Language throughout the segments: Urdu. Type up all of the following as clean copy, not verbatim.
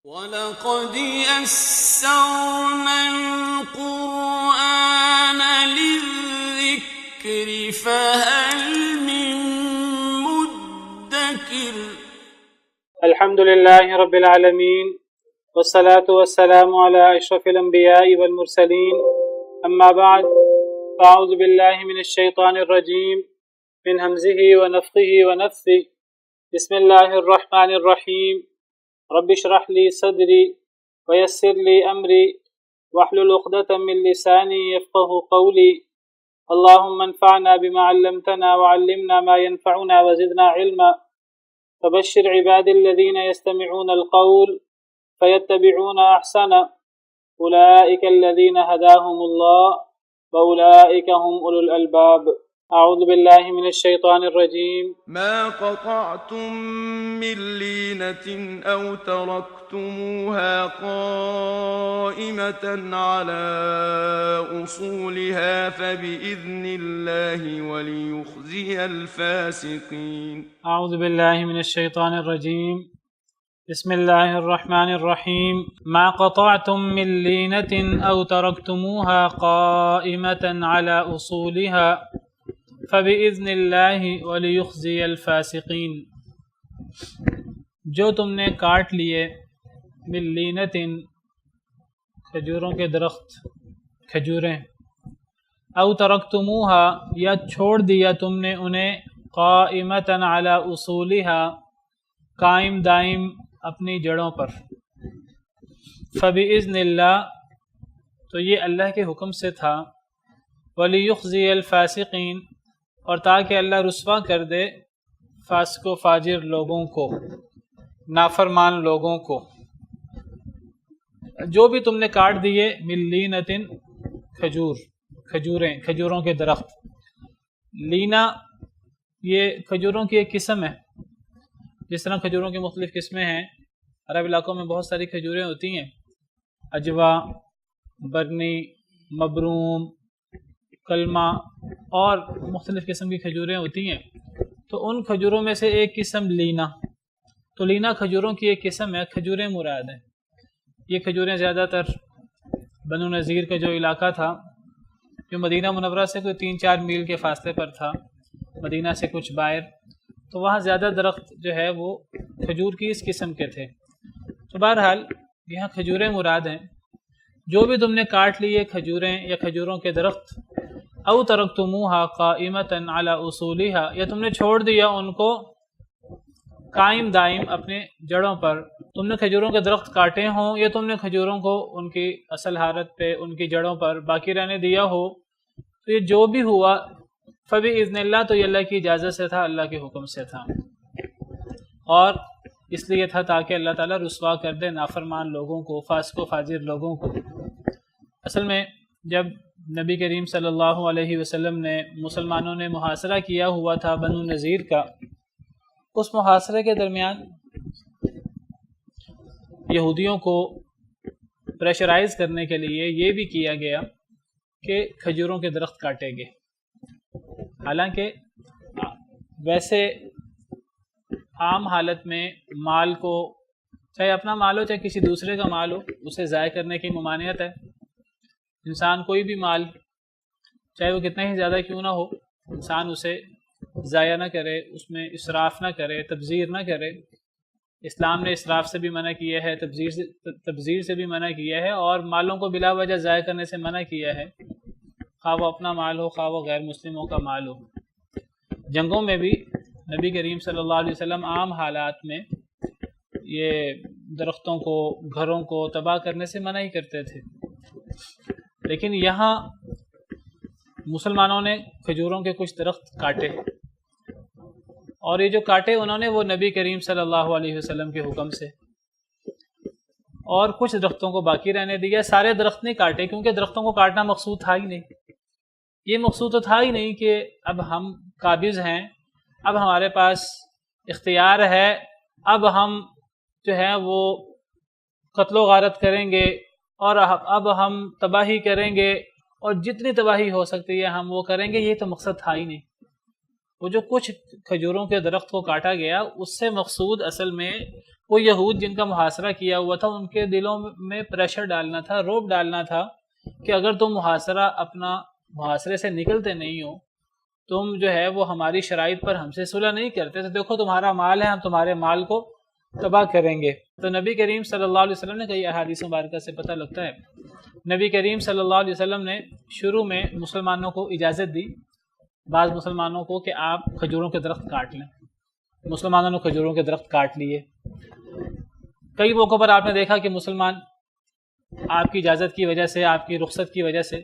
وَلَقَدْ يَسَّرْنَا الْقُرْآنَ لِلذِّكْرِ فَهَلْ مِن مُّدَّكِرٍ۔ الحمد لله رب العالمين والصلاة والسلام على أشرف الأنبياء والمرسلين، أما بعد، فأعوذ بالله من الشيطان الرجيم من همزه ونفخه ونفثه. بسم الله الرحمن الرحيم. رب اشرح لي صدري ويسر لي أمري واحلل عقدة من لساني يفقه قولي. اللهم انفعنا بما علمتنا وعلمنا ما ينفعنا وزدنا علما. فبشر عباد الذين يستمعون القول فيتبعون أحسنه. أولئك الذين هداهم الله وأولئك هم أولو الألباب. أعوذ بالله من الشيطان الرجيم. ما قطعتم من لينة أو تركتموها قائمة على أصولها فبإذن الله وليخزي الفاسقين. أعوذ بالله من الشيطان الرجيم. بسم الله الرحمن الرحيم. ما قطعتم من لينة أو تركتموها قائمة على أصولها فبإذن اللہ ولیخزی الفاسقین. جو تم نے کاٹ لیے من لینۃ کھجوروں کے درخت، کھجوریں، او ترکتموہا یا چھوڑ دیا تم نے انہیں، قائمۃ علی اصولہا قائم دائم اپنی جڑوں پر، فبإذن اللہ تو یہ اللہ کے حکم سے تھا، ولیخزی الفاسقین اور تاکہ اللہ رسوا کر دے فاسق و فاجر لوگوں کو، نافرمان لوگوں کو. جو بھی تم نے کاٹ دیے من لینۃ کھجوریں، کھجوروں کے درخت. لینا یہ کھجوروں کی ایک قسم ہے. جس طرح کھجوروں کی مختلف قسمیں ہیں، عرب علاقوں میں بہت ساری کھجوریں ہوتی ہیں، عجوا، برنی، مبروم، کلمہ اور مختلف قسم کی کھجوریں ہوتی ہیں. تو ان کھجوروں میں سے ایک قسم لینا. تو لینا کھجوروں کی ایک قسم ہے، کھجوریں مراد ہیں. یہ کھجوریں زیادہ تر بنو نذیر کا جو علاقہ تھا، جو مدینہ منورہ سے کوئی 3-4 میل کے فاصلے پر تھا، مدینہ سے کچھ باہر، تو وہاں زیادہ درخت جو ہے وہ کھجور کی اس قسم کے تھے. تو بہرحال یہاں کھجوریں مراد ہیں. جو بھی تم نے کاٹ لیے کھجوریں یا کھجوروں کے درخت، او ترکتموہا قائمۃ علی اصولہا یا تم نے چھوڑ دیا ان کو قائم دائم اپنے جڑوں پر. تم نے کھجوروں کے درخت کاٹے ہوں یا تم نے کھجوروں کو ان کی اصل حالت پہ ان کی جڑوں پر باقی رہنے دیا ہو، تو یہ جو بھی ہوا فبإذن اللہ تو یہ اللہ کی اجازت سے تھا، اللہ کے حکم سے تھا، اور اس لیے تھا تاکہ اللہ تعالیٰ رسوا کر دے نافرمان لوگوں کو، فاسق و فاجر لوگوں کو. اصل میں جب نبی کریم صلی اللہ علیہ وسلم نے مسلمانوں نے محاصرہ کیا ہوا تھا بنو نذیر کا، اس محاصرے کے درمیان یہودیوں کو پریشرائز کرنے کے لیے یہ بھی کیا گیا کہ کھجوروں کے درخت کاٹے گئے. حالانکہ ویسے عام حالت میں مال کو، چاہے اپنا مال ہو چاہے کسی دوسرے کا مال ہو، اسے ضائع کرنے کی ممانعت ہے. انسان کوئی بھی مال چاہے وہ کتنا ہی زیادہ کیوں نہ ہو، انسان اسے ضائع نہ کرے، اس میں اسراف نہ کرے، تبذیر نہ کرے. اسلام نے اسراف سے بھی منع کیا ہے، تبذیر سے بھی منع کیا ہے، اور مالوں کو بلا وجہ ضائع کرنے سے منع کیا ہے، خواہ وہ اپنا مال ہو خواہ وہ غیر مسلموں کا مال ہو. جنگوں میں بھی نبی کریم صلی اللہ علیہ وسلم عام حالات میں یہ درختوں کو، گھروں کو تباہ کرنے سے منع ہی کرتے تھے. لیکن یہاں مسلمانوں نے کھجوروں کے کچھ درخت کاٹے، اور یہ جو کاٹے انہوں نے وہ نبی کریم صلی اللہ علیہ وسلم کے حکم سے، اور کچھ درختوں کو باقی رہنے دیا. سارے درخت نہیں کاٹے کیونکہ درختوں کو کاٹنا مقصود تھا ہی نہیں. یہ مقصود تو تھا ہی نہیں کہ اب ہم قابض ہیں، اب ہمارے پاس اختیار ہے، اب ہم جو ہے وہ قتل و غارت کریں گے اور اب ہم تباہی کریں گے، اور جتنی تباہی ہو سکتی ہے ہم وہ کریں گے. یہ تو مقصد تھا ہی نہیں. وہ جو کچھ کھجوروں کے درخت کو کاٹا گیا، اس سے مقصود اصل میں وہ یہود جن کا محاصرہ کیا ہوا تھا ان کے دلوں میں پریشر ڈالنا تھا، روب ڈالنا تھا کہ اگر تم محاصرے سے نکلتے نہیں ہو، تم جو ہے وہ ہماری شرائط پر ہم سے صلح نہیں کرتے، تو دیکھو تمہارا مال ہے، ہم تمہارے مال کو تباہ کریں گے۔ تو نبی کریم صلی اللہ علیہ وسلم نے کئی احادیث مبارکہ سے پتہ لگتا ہے، نبی کریم صلی اللہ علیہ وسلم نے شروع میں مسلمانوں کو اجازت دی، بعض مسلمانوں کو، کہ آپ کھجوروں کے درخت کاٹ لیں۔ مسلمانوں نے کھجوروں کے درخت کاٹ لیے۔ کئی موقعوں پر آپ نے دیکھا کہ مسلمان آپ کی اجازت کی وجہ سے، آپ کی رخصت کی وجہ سے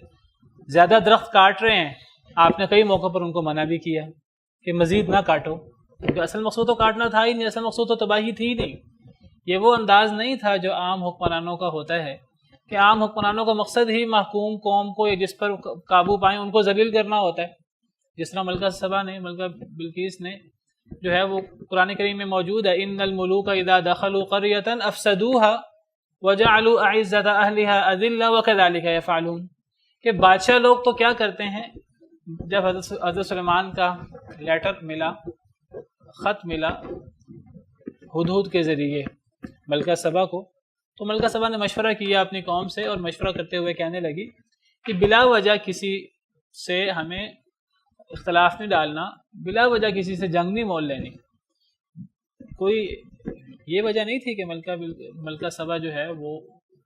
زیادہ درخت کاٹ رہے ہیں، آپ نے کئی موقع پر ان کو منع بھی کیا کہ مزید نہ کاٹو، کیونکہ اصل مقصود تو کاٹنا تھا ہی نہیں، اصل مقصود تو تباہی تھی ہی نہیں۔ یہ وہ انداز نہیں تھا جو عام حکمرانوں کا ہوتا ہے، کہ عام حکمرانوں کا مقصد ہی محکوم قوم کو یا جس پر قابو پائیں ان کو ذلیل کرنا ہوتا ہے، جس طرح ملکہ سبا نے، ملکہ بلقیس نے جو ہے وہ قرآن کریم میں موجود ہے، ان الملوک اذا دخلوا قریۃ افسدوها وجعلوا اعزۃ اہلها اذلہ وکذلک یفعلون، کہ بادشاہ لوگ تو کیا کرتے ہیں، جب حضرت سلیمان کا لیٹر ملا، خط ملا ہدہد کے ذریعے ملکہ سبا کو، تو ملکہ سبا نے مشورہ کیا اپنی قوم سے، اور مشورہ کرتے ہوئے کہنے لگی کہ بلا وجہ کسی سے ہمیں اختلاف نہیں ڈالنا، بلا وجہ کسی سے جنگ نہیں مول لینی۔ کوئی یہ وجہ نہیں تھی کہ ملکہ سبا جو ہے وہ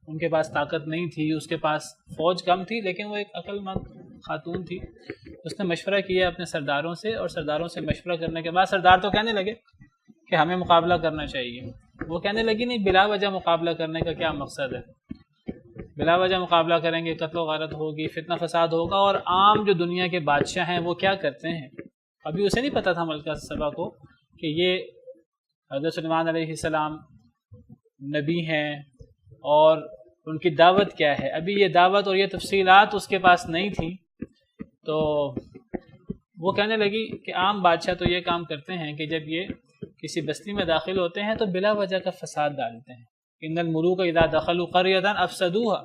ان کے پاس طاقت نہیں تھی، اس کے پاس فوج کم تھی، لیکن وہ ایک عقل مند خاتون تھی۔ اس نے مشورہ کیا اپنے سرداروں سے، اور سرداروں سے مشورہ کرنے کے بعد سردار تو کہنے لگے کہ ہمیں مقابلہ کرنا چاہیے۔ وہ کہنے لگی نہیں، بلا وجہ مقابلہ کرنے کا کیا مقصد ہے، بلا وجہ مقابلہ کریں گے، قتل و غارت ہوگی، فتنہ فساد ہوگا، اور عام جو دنیا کے بادشاہ ہیں وہ کیا کرتے ہیں۔ ابھی اسے نہیں پتہ تھا ملکہ سبا کو کہ یہ حضرت سلیمان علیہ السلام نبی ہیں اور ان کی دعوت کیا ہے، ابھی یہ دعوت اور یہ تفصیلات اس کے پاس نہیں تھی۔ تو وہ کہنے لگی کہ عام بادشاہ تو یہ کام کرتے ہیں کہ جب یہ کسی بستی میں داخل ہوتے ہیں تو بلا وجہ کا فساد ڈالتے ہیں، ان الملوک اذا دخلوا قریۃ افسدوها،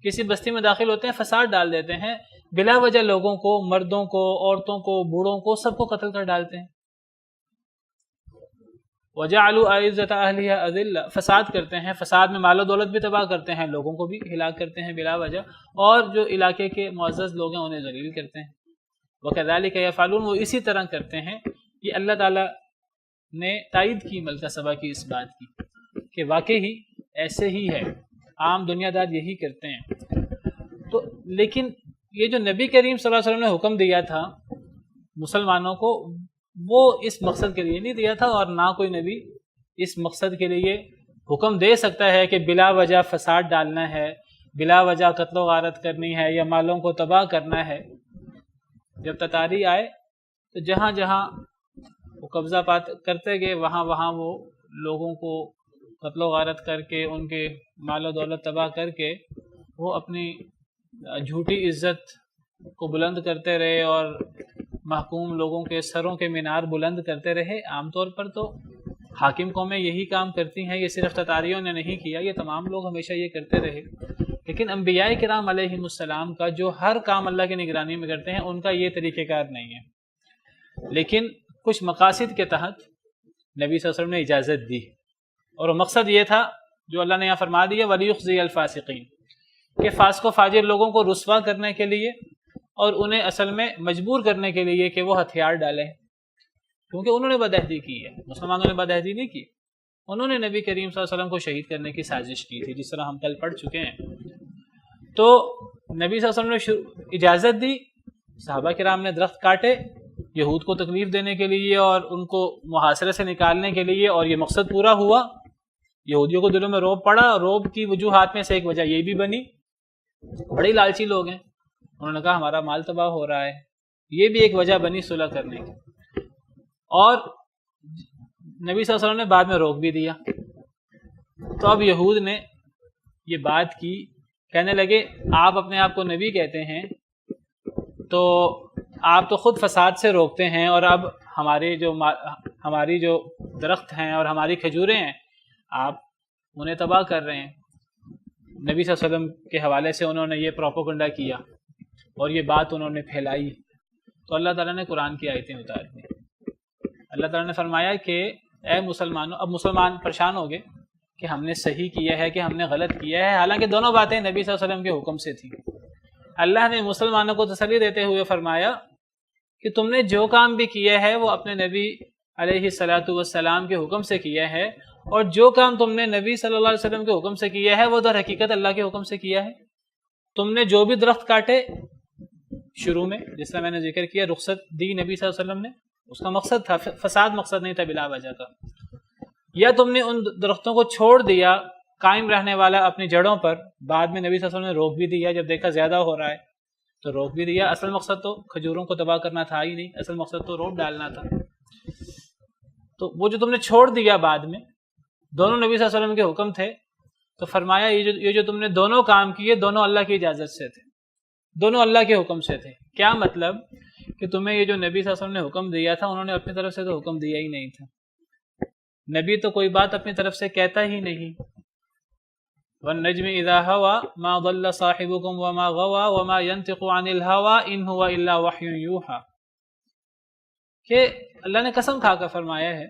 کسی بستی میں داخل ہوتے ہیں فساد ڈال دیتے ہیں، بلا وجہ لوگوں کو، مردوں کو، عورتوں کو، بوڑھوں کو، سب کو قتل کر ڈالتے ہیں۔ وجعلوا اعزۃ اہلها اذلہ، فساد کرتے ہیں، فساد میں مال و دولت بھی تباہ کرتے ہیں، لوگوں کو بھی ہلاک کرتے ہیں بلا وجہ، اور جو علاقے کے معزز لوگ ہیں انہیں ذلیل کرتے ہیں۔ وکذلک یفعلون، وہ اسی طرح کرتے ہیں۔ یہ اللہ تعالیٰ نے تائید کی ملکہ سبا کی اس بات کی کہ واقعی ایسے ہی ہے، عام دنیا دار یہی کرتے ہیں۔ تو لیکن یہ جو نبی کریم صلی اللہ علیہ وسلم نے حکم دیا تھا مسلمانوں کو، وہ اس مقصد کے لیے نہیں دیا تھا، اور نہ کوئی نبی اس مقصد کے لیے حکم دے سکتا ہے کہ بلا وجہ فساد ڈالنا ہے، بلا وجہ قتل و غارت کرنی ہے، یا مالوں کو تباہ کرنا ہے۔ جب تتاری آئے تو جہاں جہاں وہ قبضہ کرتے گئے، وہاں وہاں وہ لوگوں کو قتل و غارت کر کے، ان کے مال و دولت تباہ کر کے، وہ اپنی جھوٹی عزت کو بلند کرتے رہے، اور محکوم لوگوں کے سروں کے مینار بلند کرتے رہے۔ عام طور پر تو حاکم قومیں یہی کام کرتی ہیں، یہ صرف تتاریوں نے نہیں کیا، یہ تمام لوگ ہمیشہ یہ کرتے رہے۔ لیکن انبیاء کرام علیہم السلام کا جو ہر کام اللہ کی نگرانی میں کرتے ہیں، ان کا یہ طریقہ کار نہیں ہے، لیکن کچھ مقاصد کے تحت نبی صلی اللہ علیہ وسلم نے اجازت دی، اور وہ مقصد یہ تھا جو اللہ نے یہاں فرما دیا، وَلِيُخْزِيَ الْفَاسِقِينَ، کہ فاسق و فاجر لوگوں کو رسوا کرنے کے لیے، اور انہیں اصل میں مجبور کرنے کے لیے کہ وہ ہتھیار ڈالیں، کیونکہ انہوں نے بدعہدی کی ہے، مسلمانوں نے بدعہدی نہیں کی، انہوں نے نبی کریم صلی اللہ علیہ وسلم کو شہید کرنے کی سازش کی تھی، جس طرح ہم کل پڑھ چکے ہیں۔ تو نبی صلی اللہ علیہ وسلم نے اجازت دی، صحابہ کرام نے درخت کاٹے یہود کو تکلیف دینے کے لیے اور ان کو محاصرے سے نکالنے کے لیے، اور یہ مقصد پورا ہوا۔ یہودیوں کو دلوں میں روب پڑا، روب کی وجوہات میں سے ایک وجہ یہ بھی بنی، بڑے لالچی لوگ ہیں، انہوں نے کہا ہمارا مال تباہ ہو رہا ہے، یہ بھی ایک وجہ بنی صلح کرنے کی۔ اور نبی صلی اللہ علیہ وسلم نے بعد میں روک بھی دیا۔ تو اب یہود نے یہ بات کی، کہنے لگے آپ اپنے آپ کو نبی کہتے ہیں، تو آپ تو خود فساد سے روکتے ہیں، اور اب ہماری جو درخت ہیں اور ہماری کھجوریں ہیں آپ انہیں تباہ کر رہے ہیں۔ نبی صلی اللہ علیہ وسلم کے حوالے سے انہوں نے یہ پروپیگنڈا کیا اور یہ بات انہوں نے پھیلائی، تو اللہ تعالیٰ نے قرآن کی آیتیں اتار دی۔ اللہ تعالیٰ نے فرمایا کہ اے مسلمانوں، اب مسلمان پریشان ہو گئے کہ ہم نے صحیح کیا ہے کہ ہم نے غلط کیا ہے، حالانکہ دونوں باتیں نبی صلی اللہ علیہ وسلم کے حکم سے تھیں۔ اللہ نے مسلمانوں کو تسلی دیتے ہوئے فرمایا کہ تم نے جو کام بھی کیا ہے وہ اپنے نبی علیہ الصلاۃ والسلام کے حکم سے کیا ہے، اور جو کام تم نے نبی صلی اللہ علیہ وسلم کے حکم سے کیا ہے وہ در حقیقت اللہ کے حکم سے کیا ہے۔ تم نے جو بھی درخت کاٹے شروع میں، جس طرح میں نے ذکر کیا، رخصت دی نبی صلی اللہ علیہ وسلم نے، اس کا مقصد تھا، فساد مقصد نہیں تھا بلا وجہ کا، یا تم نے ان درختوں کو چھوڑ دیا قائم رہنے والا اپنی جڑوں پر، بعد میں نبی صلی اللہ علیہ وسلم نے روک بھی دیا، جب دیکھا زیادہ ہو رہا ہے تو روک بھی دیا۔ اصل مقصد تو کھجوروں کو تباہ کرنا تھا ہی نہیں، اصل مقصد تو روک ڈالنا تھا۔ تو وہ جو تم نے چھوڑ دیا بعد میں، دونوں نبی صلی اللہ علیہ وسلم کے حکم تھے، تو فرمایا یہ جو تم نے دونوں کام کیے دونوں اللہ کی اجازت سے تھے، دونوں اللہ کے حکم سے تھے۔ کیا مطلب کہ تمہیں یہ جو نبی صلی اللہ علیہ وسلم نے حکم دیا تھا، انہوں نے اپنی طرف سے تو حکم دیا ہی نہیں تھا۔ نبی تو کوئی بات اپنی طرف سے کہتا ہی نہیں۔ وَالنَّجْمِ إِذَا هَوَى مَا ضَلَّ صَاحِبُكُمْ وَمَا غَوَى وَمَا يَنْطِقُ عَنِ الْهَوَى إِنْ هُوَ إِلَّا وَحْيٌ يُوحَى، کہ اللہ نے قسم کھا کر فرمایا ہے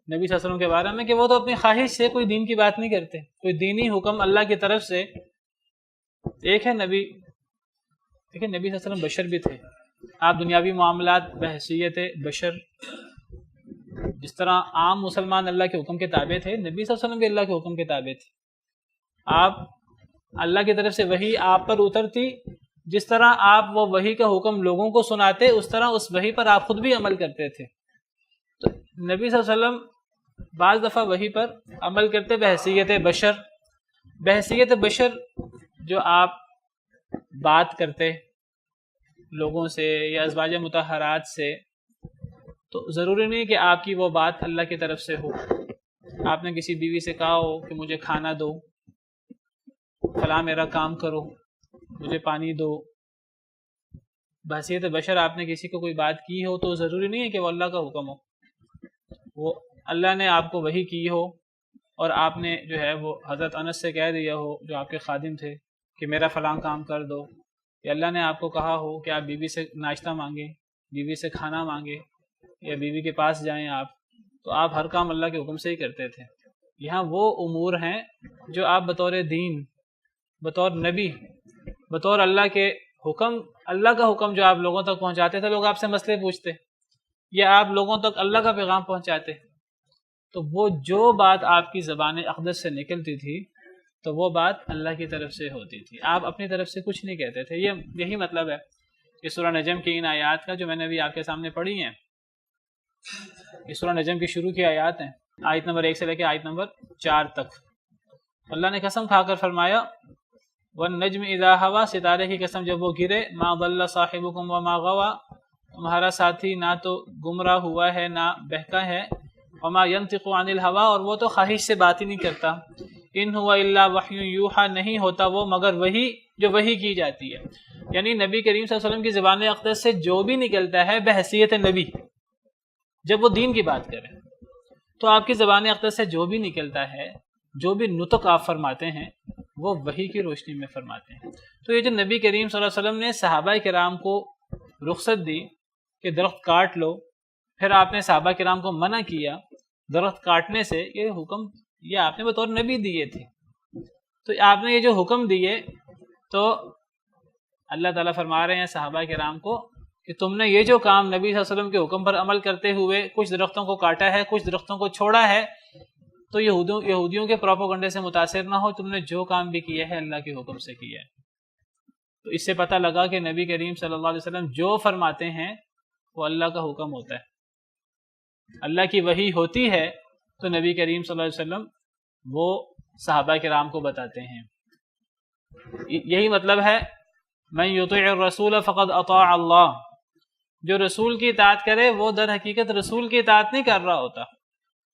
نبی صلی اللہ علیہ وسلم کے بارے میں کہ وہ تو اپنی خواہش سے کوئی دین کی بات نہیں کرتے، کوئی دینی حکم اللہ کی طرف سے۔ ایک ہے نبی، دیکھیں نبی صلی اللہ علیہ وسلم بشر بھی تھے، آپ دنیاوی معاملات بحیثیت بشر، جس طرح عام مسلمان اللہ کے حکم کے تابع تھے، نبی صلی اللہ علیہ وسلم بھی اللہ کے حکم کے تابع تھے۔ آپ اللہ کی طرف سے وحی آپ پر اترتی، جس طرح آپ وہ وحی کا حکم لوگوں کو سناتے، اس طرح اس وحی پر آپ خود بھی عمل کرتے تھے۔ تو نبی صلی اللہ علیہ وسلم بعض دفعہ وحی پر عمل کرتے بحیثیت بشر، بحیثیت بشر جو آپ بات کرتے لوگوں سے یا ازواج مطہرات سے، تو ضروری نہیں کہ آپ کی وہ بات اللہ کی طرف سے ہو۔ آپ نے کسی بیوی سے کہا ہو کہ مجھے کھانا دو، فلاں میرا کام کرو، مجھے پانی دو، بحیثیت بشر آپ نے کسی کو کوئی بات کی ہو تو ضروری نہیں ہے کہ وہ اللہ کا حکم ہو، وہ اللہ نے آپ کو وحی کی ہو اور آپ نے جو ہے وہ حضرت انس سے کہہ دیا ہو جو آپ کے خادم تھے کہ میرا فلاں کام کر دو، یا اللہ نے آپ کو کہا ہو کہ آپ بیوی سے ناشتہ مانگیں، بیوی سے کھانا مانگیں، یا بیوی کے پاس جائیں آپ، تو آپ ہر کام اللہ کے حکم سے ہی کرتے تھے۔ یہاں وہ امور ہیں جو آپ بطور دین، بطور نبی، بطور اللہ کے حکم، اللہ کا حکم جو آپ لوگوں تک پہنچاتے تھے، لوگ آپ سے مسئلے پوچھتے یا آپ لوگوں تک اللہ کا پیغام پہنچاتے، تو وہ جو بات آپ کی زبان اقدس سے نکلتی تھی تو وہ بات اللہ کی طرف سے ہوتی تھی، آپ اپنی طرف سے کچھ نہیں کہتے تھے۔ یہی مطلب ہے کہ سورہ نجم کی ان آیات کا جو میں نے ابھی آپ کے سامنے پڑھی ہیں، یہ سورہ نجم کی شروع کی آیات ہیں، آیت نمبر 1 سے لے کے آیت نمبر 4 تک۔ اللہ نے قسم کھا کر فرمایا وَالنَّجْمِ إِذَا هَوَى، ستارے کی قسم جب وہ گرے، مَا ضَلَّ صَاحِبُكُمْ وَمَا غَوَى، تمہارا ساتھی نہ تو گمراہ ہوا ہے نہ بہکا ہے، وَمَا يَنْطِقُ عَنِ الْهَوَى، اور وہ تو خواہش سے بات ہی نہیں کرتا، إِنْ هُوَ إِلَّا وَحْيٌ يُوحَى، نہیں ہوتا وہ مگر وحی جو وحی کی جاتی ہے۔ یعنی نبی کریم صلی اللہ علیہ وسلم کی زبان اقدس سے جو بھی نکلتا ہے بحیثیت نبی، جب وہ دین کی بات کریں تو آپ کی زبان اقدس سے جو بھی نکلتا ہے، جو بھی نطق آپ فرماتے ہیں، وہ وحی کی روشنی میں فرماتے ہیں۔ تو یہ جو نبی کریم صلی اللہ علیہ وسلم نے صحابہ کرام کو رخصت دی کہ درخت کاٹ لو، پھر آپ نے صحابہ کرام کو منع کیا درخت کاٹنے سے، یہ حکم یہ آپ نے بطور نبی دیے تھے۔ تو آپ نے یہ جو حکم دیے تو اللہ تعالیٰ فرما رہے ہیں صحابہ کرام کو کہ تم نے یہ جو کام نبی صلی اللہ علیہ وسلم کے حکم پر عمل کرتے ہوئے کچھ درختوں کو کاٹا ہے، کچھ درختوں کو چھوڑا ہے، تو یہودیوں کے پروپیگنڈے سے متاثر نہ ہو، تم نے جو کام بھی کیا ہے اللہ کے حکم سے کیا ہے۔ تو اس سے پتہ لگا کہ نبی کریم صلی اللہ علیہ وسلم جو فرماتے ہیں وہ اللہ کا حکم ہوتا ہے، اللہ کی وحی ہوتی ہے تو نبی کریم صلی اللہ علیہ وسلم وہ صحابہ کرام کو بتاتے ہیں۔ یہی مطلب ہے من یطیع الرسول فقد اطاع اللہ، جو رسول کی اطاعت کرے وہ در حقیقت رسول کی اطاعت نہیں کر رہا ہوتا،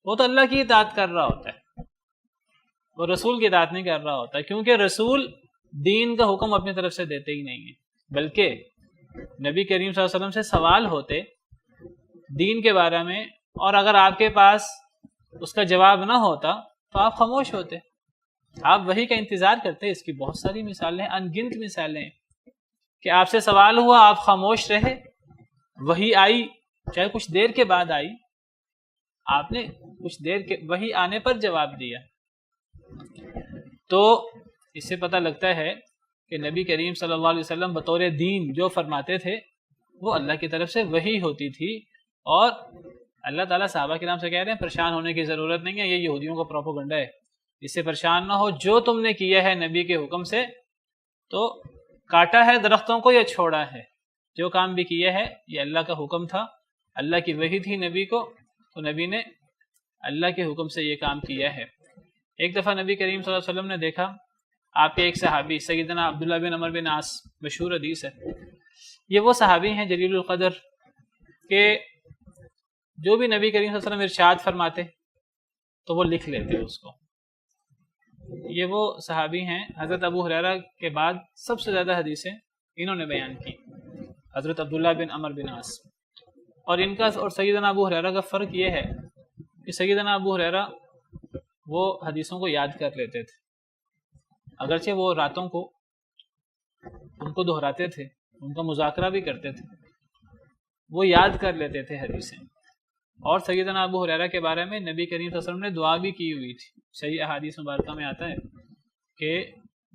وہ تو اللہ کی اطاعت کر رہا ہوتا ہے، وہ رسول کی اطاعت نہیں کر رہا ہوتا، کیونکہ رسول دین کا حکم اپنی طرف سے دیتے ہی نہیں ہیں، بلکہ نبی کریم صلی اللہ علیہ وسلم سے سوال ہوتے دین کے بارے میں، اور اگر آپ کے پاس اس کا جواب نہ ہوتا تو آپ خاموش ہوتے، آپ وحی کا انتظار کرتے۔ اس کی بہت ساری مثالیں، ان گنت مثالیں، کہ آپ سے سوال ہوا آپ خاموش رہے، وحی آئی چاہے کچھ دیر کے بعد آئی، آپ نے کچھ دیر کے وحی آنے پر جواب دیا. تو اس سے پتہ لگتا ہے کہ نبی کریم صلی اللہ علیہ وسلم بطور دین جو فرماتے تھے وہ اللہ کی طرف سے وحی ہوتی تھی. اور اللہ تعالیٰ صحابہ کرام سے کہہ رہے ہیں پریشان ہونے کی ضرورت نہیں ہے، یہ یہودیوں کا پروپیگنڈا ہے، اس سے پریشان نہ ہو. جو تم نے کیا ہے نبی کے حکم سے، تو کاٹا ہے درختوں کو یا چھوڑا ہے، جو کام بھی کیا ہے یہ اللہ کا حکم تھا، اللہ کی وحی تھی نبی کو، تو نبی نے اللہ کے حکم سے یہ کام کیا ہے. ایک دفعہ نبی کریم صلی اللہ علیہ وسلم نے دیکھا، آپ کے ایک صحابی سیدنا عبداللہ بن عمر بن عاص، مشہور حدیث ہے، یہ وہ صحابی ہیں جلیل القدر کہ جو بھی نبی کریم صلی اللہ علیہ وسلم ارشاد فرماتے تو وہ لکھ لیتے اس کو. یہ وہ صحابی ہیں حضرت ابو ہریرہ کے بعد سب سے زیادہ حدیثیں انہوں نے بیان کی، حضرت عبداللہ بن عمر بن عاص. اور ان کا اور سیدنا ابو ہریرہ کا فرق یہ ہے کہ سیدنا ابو ہریرہ وہ حدیثوں کو یاد کر لیتے تھے، اگرچہ وہ راتوں کو ان کو دہراتے تھے، ان کا مذاکرہ بھی کرتے تھے، وہ یاد کر لیتے تھے حدیثیں. اور سیدنا ابو ہریرہ کے بارے میں نبی کریم صلی اللہ علیہ وسلم نے دعا بھی کی ہوئی تھی. صحیح احادیث مبارکہ میں آتا ہے کہ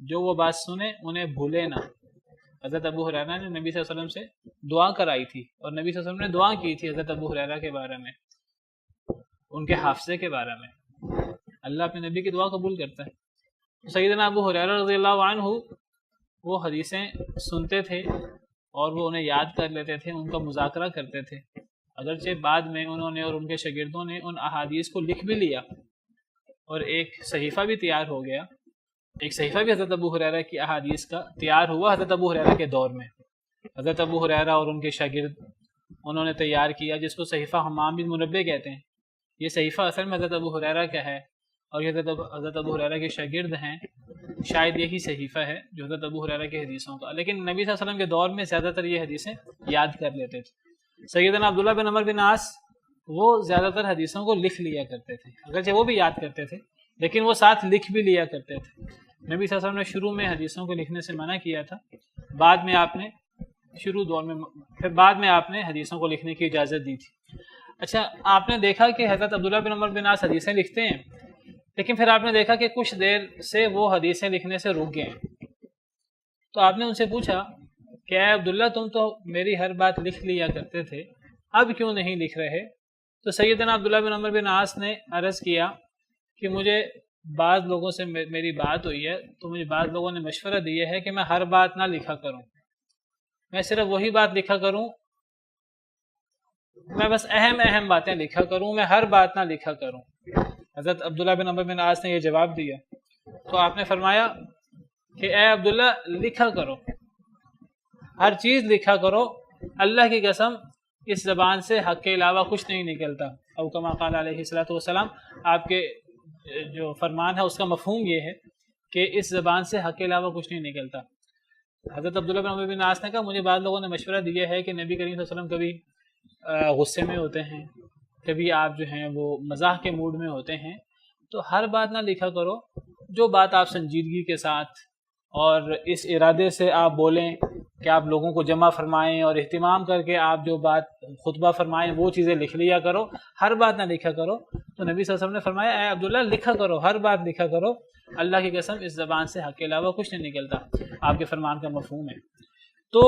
جو وہ بات سنے انہیں بھولے نہ. حضرت ابو ہریرہ نے نبی صلی اللہ علیہ وسلم سے دعا کرائی تھی، اور نبی صلی اللہ علیہ وسلم نے دعا کی تھی حضرت ابو ہریرہ کے بارے میں، ان کے حافظے کے بارے میں. اللہ اپنے نبی کی دعا قبول کرتا ہے. سیدنا ابو ہریرہ رضی اللہ عنہ وہ حدیثیں سنتے تھے اور وہ انہیں یاد کر لیتے تھے، ان کا مذاکرہ کرتے تھے. اگرچہ بعد میں انہوں نے اور ان کے شاگردوں نے ان احادیث کو لکھ بھی لیا اور ایک صحیفہ بھی تیار ہو گیا. ایک صحیفہ بھی حضرت ابو ہریرہ کی احادیث کا تیار ہوا حضرت ابو ہریرہ کے دور میں. حضرت ابو ہریرہ اور ان کے شاگرد انہوں نے تیار کیا، جس کو صحیفہ حمام بن منبہ کہتے ہیں. یہ صحیفہ اصل میں حضرت ابو ہریرہ کا ہے، اور یہ حضرت ابو ہریرہ کے شاگرد ہیں. شاید یہی صحیفہ ہے جو حضرت ابو ہریرہ کے حدیثوں کا، لیکن نبی صلی اللہ علیہ وسلم کے دور میں زیادہ تر یہ حدیثیں یاد کر لیتے تھے. سیدنا عبداللہ بن عمر بن عاص وہ زیادہ تر حدیثوں کو لکھ لیا کرتے تھے، اگرچہ وہ بھی یاد کرتے تھے لیکن وہ ساتھ لکھ بھی لیا کرتے تھے. نبی صلی اللہ علیہ وسلم نے شروع میں حدیثوں کو لکھنے سے منع کیا تھا، بعد میں آپ نے پھر بعد میں آپ نے حدیثوں کو لکھنے کی اجازت دی تھی. اچھا، آپ نے دیکھا کہ حضرت عبداللہ بن عمر بن عاص حدیثیں لکھتے ہیں، لیکن پھر آپ نے دیکھا کہ کچھ دیر سے وہ حدیثیں لکھنے سے رک گئے ہیں. تو آپ نے ان سے پوچھا کہ اے عبداللہ، تم تو میری ہر بات لکھ لیا کرتے تھے، اب کیوں نہیں لکھ رہے؟ تو سیدنا عبداللہ بن عمر بن عاص نے عرض کیا کہ مجھے بعض لوگوں سے میری بات ہوئی ہے، تو مجھے بعض لوگوں نے مشورہ دیا ہے کہ میں ہر بات نہ لکھا کروں، میں صرف وہی بات لکھا کروں، میں بس اہم باتیں لکھا کروں، میں ہر بات نہ لکھا کروں. حضرت عبداللہ بن عمر بن عاص نے یہ جواب دیا. تو آپ نے فرمایا کہ اے عبداللہ، لکھا کرو، ہر چیز لکھا کرو، اللہ کی قسم اس زبان سے حق کے علاوہ کچھ نہیں نکلتا. او کما قال علیہ الصلوۃ والسلام، آپ کے جو فرمان ہے اس کا مفہوم یہ ہے کہ اس زبان سے حق کے علاوہ کچھ نہیں نکلتا. حضرت عبداللہ بن عمر بن عاص نے کہا مجھے بعض لوگوں نے مشورہ دیا ہے کہ نبی کریم صلی اللہ علیہ وسلم کبھی غصے میں ہوتے ہیں، کبھی آپ جو ہیں وہ مزاح کے موڈ میں ہوتے ہیں، تو ہر بات نہ لکھا کرو، جو بات آپ سنجیدگی کے ساتھ اور اس ارادے سے آپ بولیں کہ آپ لوگوں کو جمع فرمائیں اور اہتمام کر کے آپ جو بات خطبہ فرمائیں وہ چیزیں لکھ لیا کرو، ہر بات نہ لکھا کرو. تو نبی صلی اللہ علیہ وسلم نے فرمایا اے عبداللہ، لکھا کرو، ہر بات لکھا کرو، اللہ کی قسم اس زبان سے حق کے علاوہ کچھ نہیں نکلتا. آپ کے فرمان کا مفہوم ہے. تو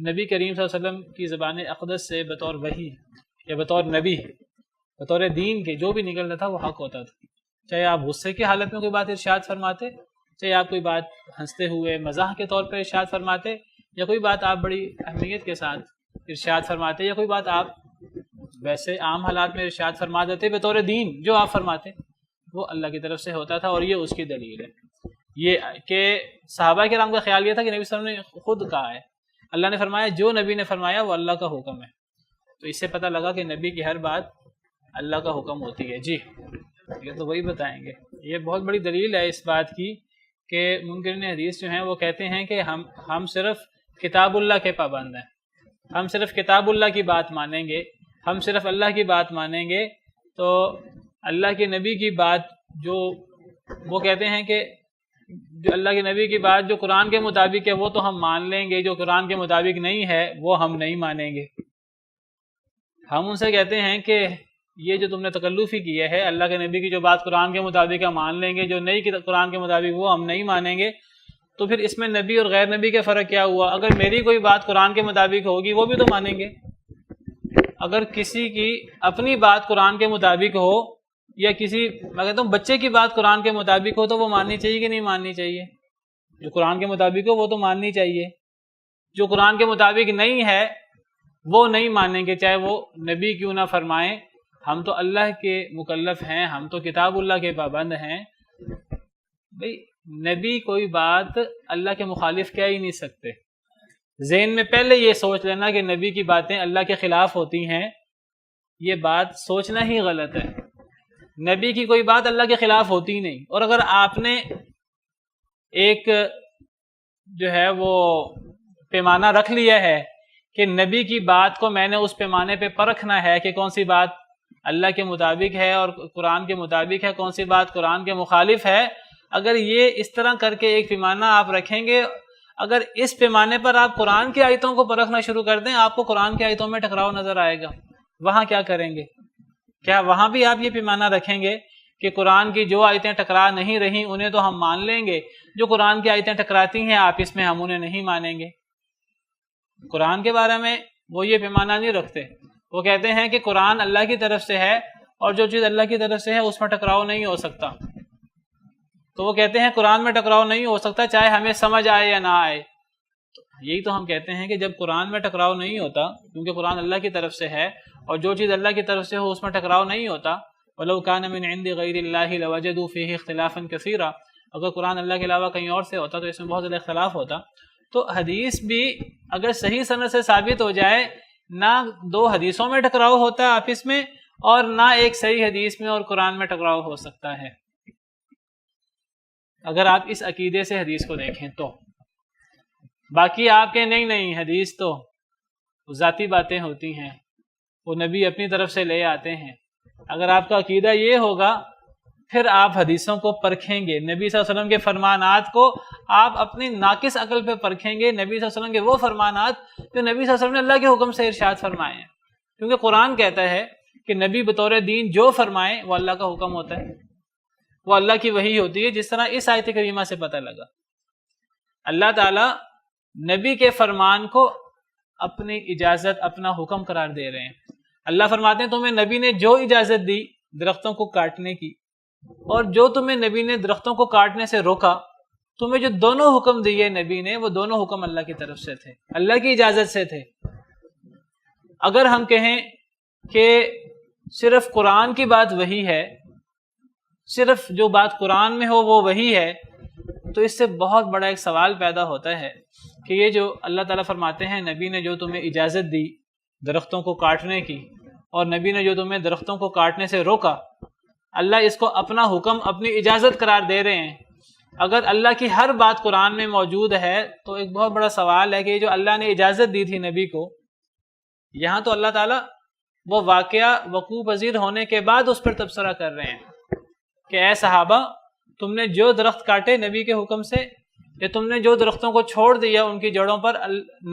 نبی کریم صلی اللہ علیہ وسلم کی زبان اقدس سے بطور وحی یا بطور نبی، بطور دین کے جو بھی نکلتا تھا وہ حق ہوتا تھا. چاہے آپ غصے کی حالت میں کوئی بات ارشاد فرماتے، چاہے آپ کوئی بات ہنستے ہوئے مزاح کے طور پر ارشاد فرماتے، یا کوئی بات آپ بڑی اہمیت کے ساتھ ارشاد فرماتے، یا کوئی بات آپ ویسے عام حالات میں ارشاد فرما دیتے، بطور دین جو آپ فرماتے وہ اللہ کی طرف سے ہوتا تھا. اور یہ اس کی دلیل ہے یہ کہ صحابہ کرام کا خیال یہ تھا کہ نبی صلی اللہ علیہ وسلم نے خود کہا ہے، اللہ نے فرمایا، جو نبی نے فرمایا وہ اللہ کا حکم ہے. تو اس سے پتہ لگا کہ نبی کی ہر بات اللہ کا حکم ہوتی ہے. جی یہ تو وہی بتائیں گے. یہ بہت بڑی دلیل ہے اس بات کی کہ منکرین حدیث جو ہیں وہ کہتے ہیں کہ ہم صرف کتاب اللہ کے پابند ہیں، ہم صرف کتاب اللہ کی بات مانیں گے، ہم صرف اللہ کی بات مانیں گے. تو اللہ کے نبی کی بات جو وہ کہتے ہیں کہ جو اللہ کے نبی کی بات جو قرآن کے مطابق ہے وہ تو ہم مان لیں گے، جو قرآن کے مطابق نہیں ہے وہ ہم نہیں مانیں گے. ہم ان سے کہتے ہیں کہ یہ جو تم نے تکلف ہی کیا ہے، اللہ کے نبی کی جو بات قرآن کے مطابق ہم مان لیں گے، جو نہیں قرآن کے مطابق وہ ہم نہیں مانیں گے، تو پھر اس میں نبی اور غیر نبی کا فرق کیا ہوا؟ اگر میری کوئی بات قرآن کے مطابق ہوگی وہ بھی تو مانیں گے، اگر کسی کی اپنی بات قرآن کے مطابق ہو، یا کسی میں کہتا ہوں بچے کی بات قرآن کے مطابق ہو، تو وہ ماننی چاہیے کہ نہیں ماننی چاہیے؟ جو قرآن کے مطابق ہو وہ تو ماننی چاہیے، جو قرآن کے مطابق نہیں ہے وہ نہیں مانیں گے، چاہے وہ نبی کیوں نہ فرمائیں۔ ہم تو اللہ کے مکلف ہیں، ہم تو کتاب اللہ کے پابند ہیں۔ بھئی نبی کوئی بات اللہ کے مخالف کہہ ہی نہیں سکتے۔ ذہن میں پہلے یہ سوچ لینا کہ نبی کی باتیں اللہ کے خلاف ہوتی ہیں، یہ بات سوچنا ہی غلط ہے۔ نبی کی کوئی بات اللہ کے خلاف ہوتی نہیں، اور اگر آپ نے ایک جو ہے وہ پیمانہ رکھ لیا ہے کہ نبی کی بات کو میں نے اس پیمانے پہ پرکھنا ہے کہ کون سی بات اللہ کے مطابق ہے اور قرآن کے مطابق ہے، کون سی بات قرآن کے مخالف ہے، اگر یہ اس طرح کر کے ایک پیمانہ آپ رکھیں گے، اگر اس پیمانے پر آپ قرآن کی آیتوں کو پرکھنا شروع کر دیں، آپ کو قرآن کی آیتوں میں ٹکراؤ نظر آئے گا۔ وہاں کیا کریں گے؟ کیا وہاں بھی آپ یہ پیمانہ رکھیں گے کہ قرآن کی جو آیتیں ٹکرا نہیں رہی انہیں تو ہم مان لیں گے، جو قرآن کی آیتیں ٹکراتی ہیں آپ اس میں ہم انہیں نہیں مانیں گے؟ قرآن کے بارے میں وہ یہ پیمانہ نہیں رکھتے، وہ کہتے ہیں کہ قرآن اللہ کی طرف سے ہے اور جو چیز اللہ کی طرف سے ہے اس میں ٹکراؤ نہیں ہو سکتا۔ تو وہ کہتے ہیں قرآن میں ٹکراؤ نہیں ہو سکتا چاہے ہمیں سمجھ آئے یا نہ آئے۔ یہی تو ہم کہتے ہیں کہ جب قرآن میں ٹکراؤ نہیں ہوتا، کیونکہ قرآن اللہ کی طرف سے ہے اور جو چیز اللہ کی طرف سے ہو اس میں ٹکراؤ نہیں ہوتا، وَلَوْ كَانَ مِنْ عِنْدِ غَيْرِ اللَّهِ لَوَجَدُوا فِيهِ اخْتِلَافًا كَثِيرًا، اگر قرآن اللہ کے علاوہ کہیں اور سے ہوتا تو اس میں بہت زیادہ اختلاف ہوتا۔ تو حدیث بھی اگر صحیح سند سے ثابت ہو جائے، نہ دو حدیثوں میں ٹکراؤ ہوتا ہے آپس میں، اور نہ ایک صحیح حدیث میں اور قرآن میں ٹکراؤ ہو سکتا ہے، اگر آپ اس عقیدے سے حدیث کو دیکھیں تو۔ باقی آپ کے نہیں حدیث تو ذاتی باتیں ہوتی ہیں، وہ نبی اپنی طرف سے لے آتے ہیں۔ اگر آپ کا عقیدہ یہ ہوگا پھر آپ حدیثوں کو پرکھیں گے، نبی صلی اللہ علیہ وسلم کے فرمانات کو آپ اپنی ناقص عقل پہ پرکھیں گے، نبی صلی اللہ علیہ وسلم کے وہ فرمانات جو نبی صلی اللہ علیہ وسلم نے اللہ کے حکم سے ارشاد فرمائے ہیں، کیونکہ قرآن کہتا ہے کہ نبی بطور دین جو فرمائے وہ اللہ کا حکم ہوتا ہے، وہ اللہ کی وحی ہوتی ہے، جس طرح اس آیت کریمہ سے پتہ لگا۔ اللہ تعالیٰ نبی کے فرمان کو اپنی اجازت، اپنا حکم قرار دے رہے ہیں۔ اللہ فرماتے ہیں تمہیں نبی نے جو اجازت دی درختوں کو کاٹنے کی، اور جو تمہیں نبی نے درختوں کو کاٹنے سے روکا، تمہیں جو دونوں حکم دیے نبی نے وہ دونوں حکم اللہ کی طرف سے تھے، اللہ کی اجازت سے تھے۔ اگر ہم کہیں کہ صرف قرآن کی بات وہی ہے، صرف جو بات قرآن میں ہو وہ وہی ہے، تو اس سے بہت بڑا ایک سوال پیدا ہوتا ہے کہ یہ جو اللہ تعالیٰ فرماتے ہیں نبی نے جو تمہیں اجازت دی درختوں کو کاٹنے کی، اور نبی نے جو تمہیں درختوں کو کاٹنے سے روکا، اللہ اس کو اپنا حکم، اپنی اجازت قرار دے رہے ہیں۔ اگر اللہ کی ہر بات قرآن میں موجود ہے تو ایک بہت بڑا سوال ہے کہ جو اللہ نے اجازت دی تھی نبی کو، یہاں تو اللہ تعالیٰ وہ واقعہ وقوع پذیر ہونے کے بعد اس پر تبصرہ کر رہے ہیں کہ اے صحابہ، تم نے جو درخت کاٹے نبی کے حکم سے، یا تم نے جو درختوں کو چھوڑ دیا ان کی جڑوں پر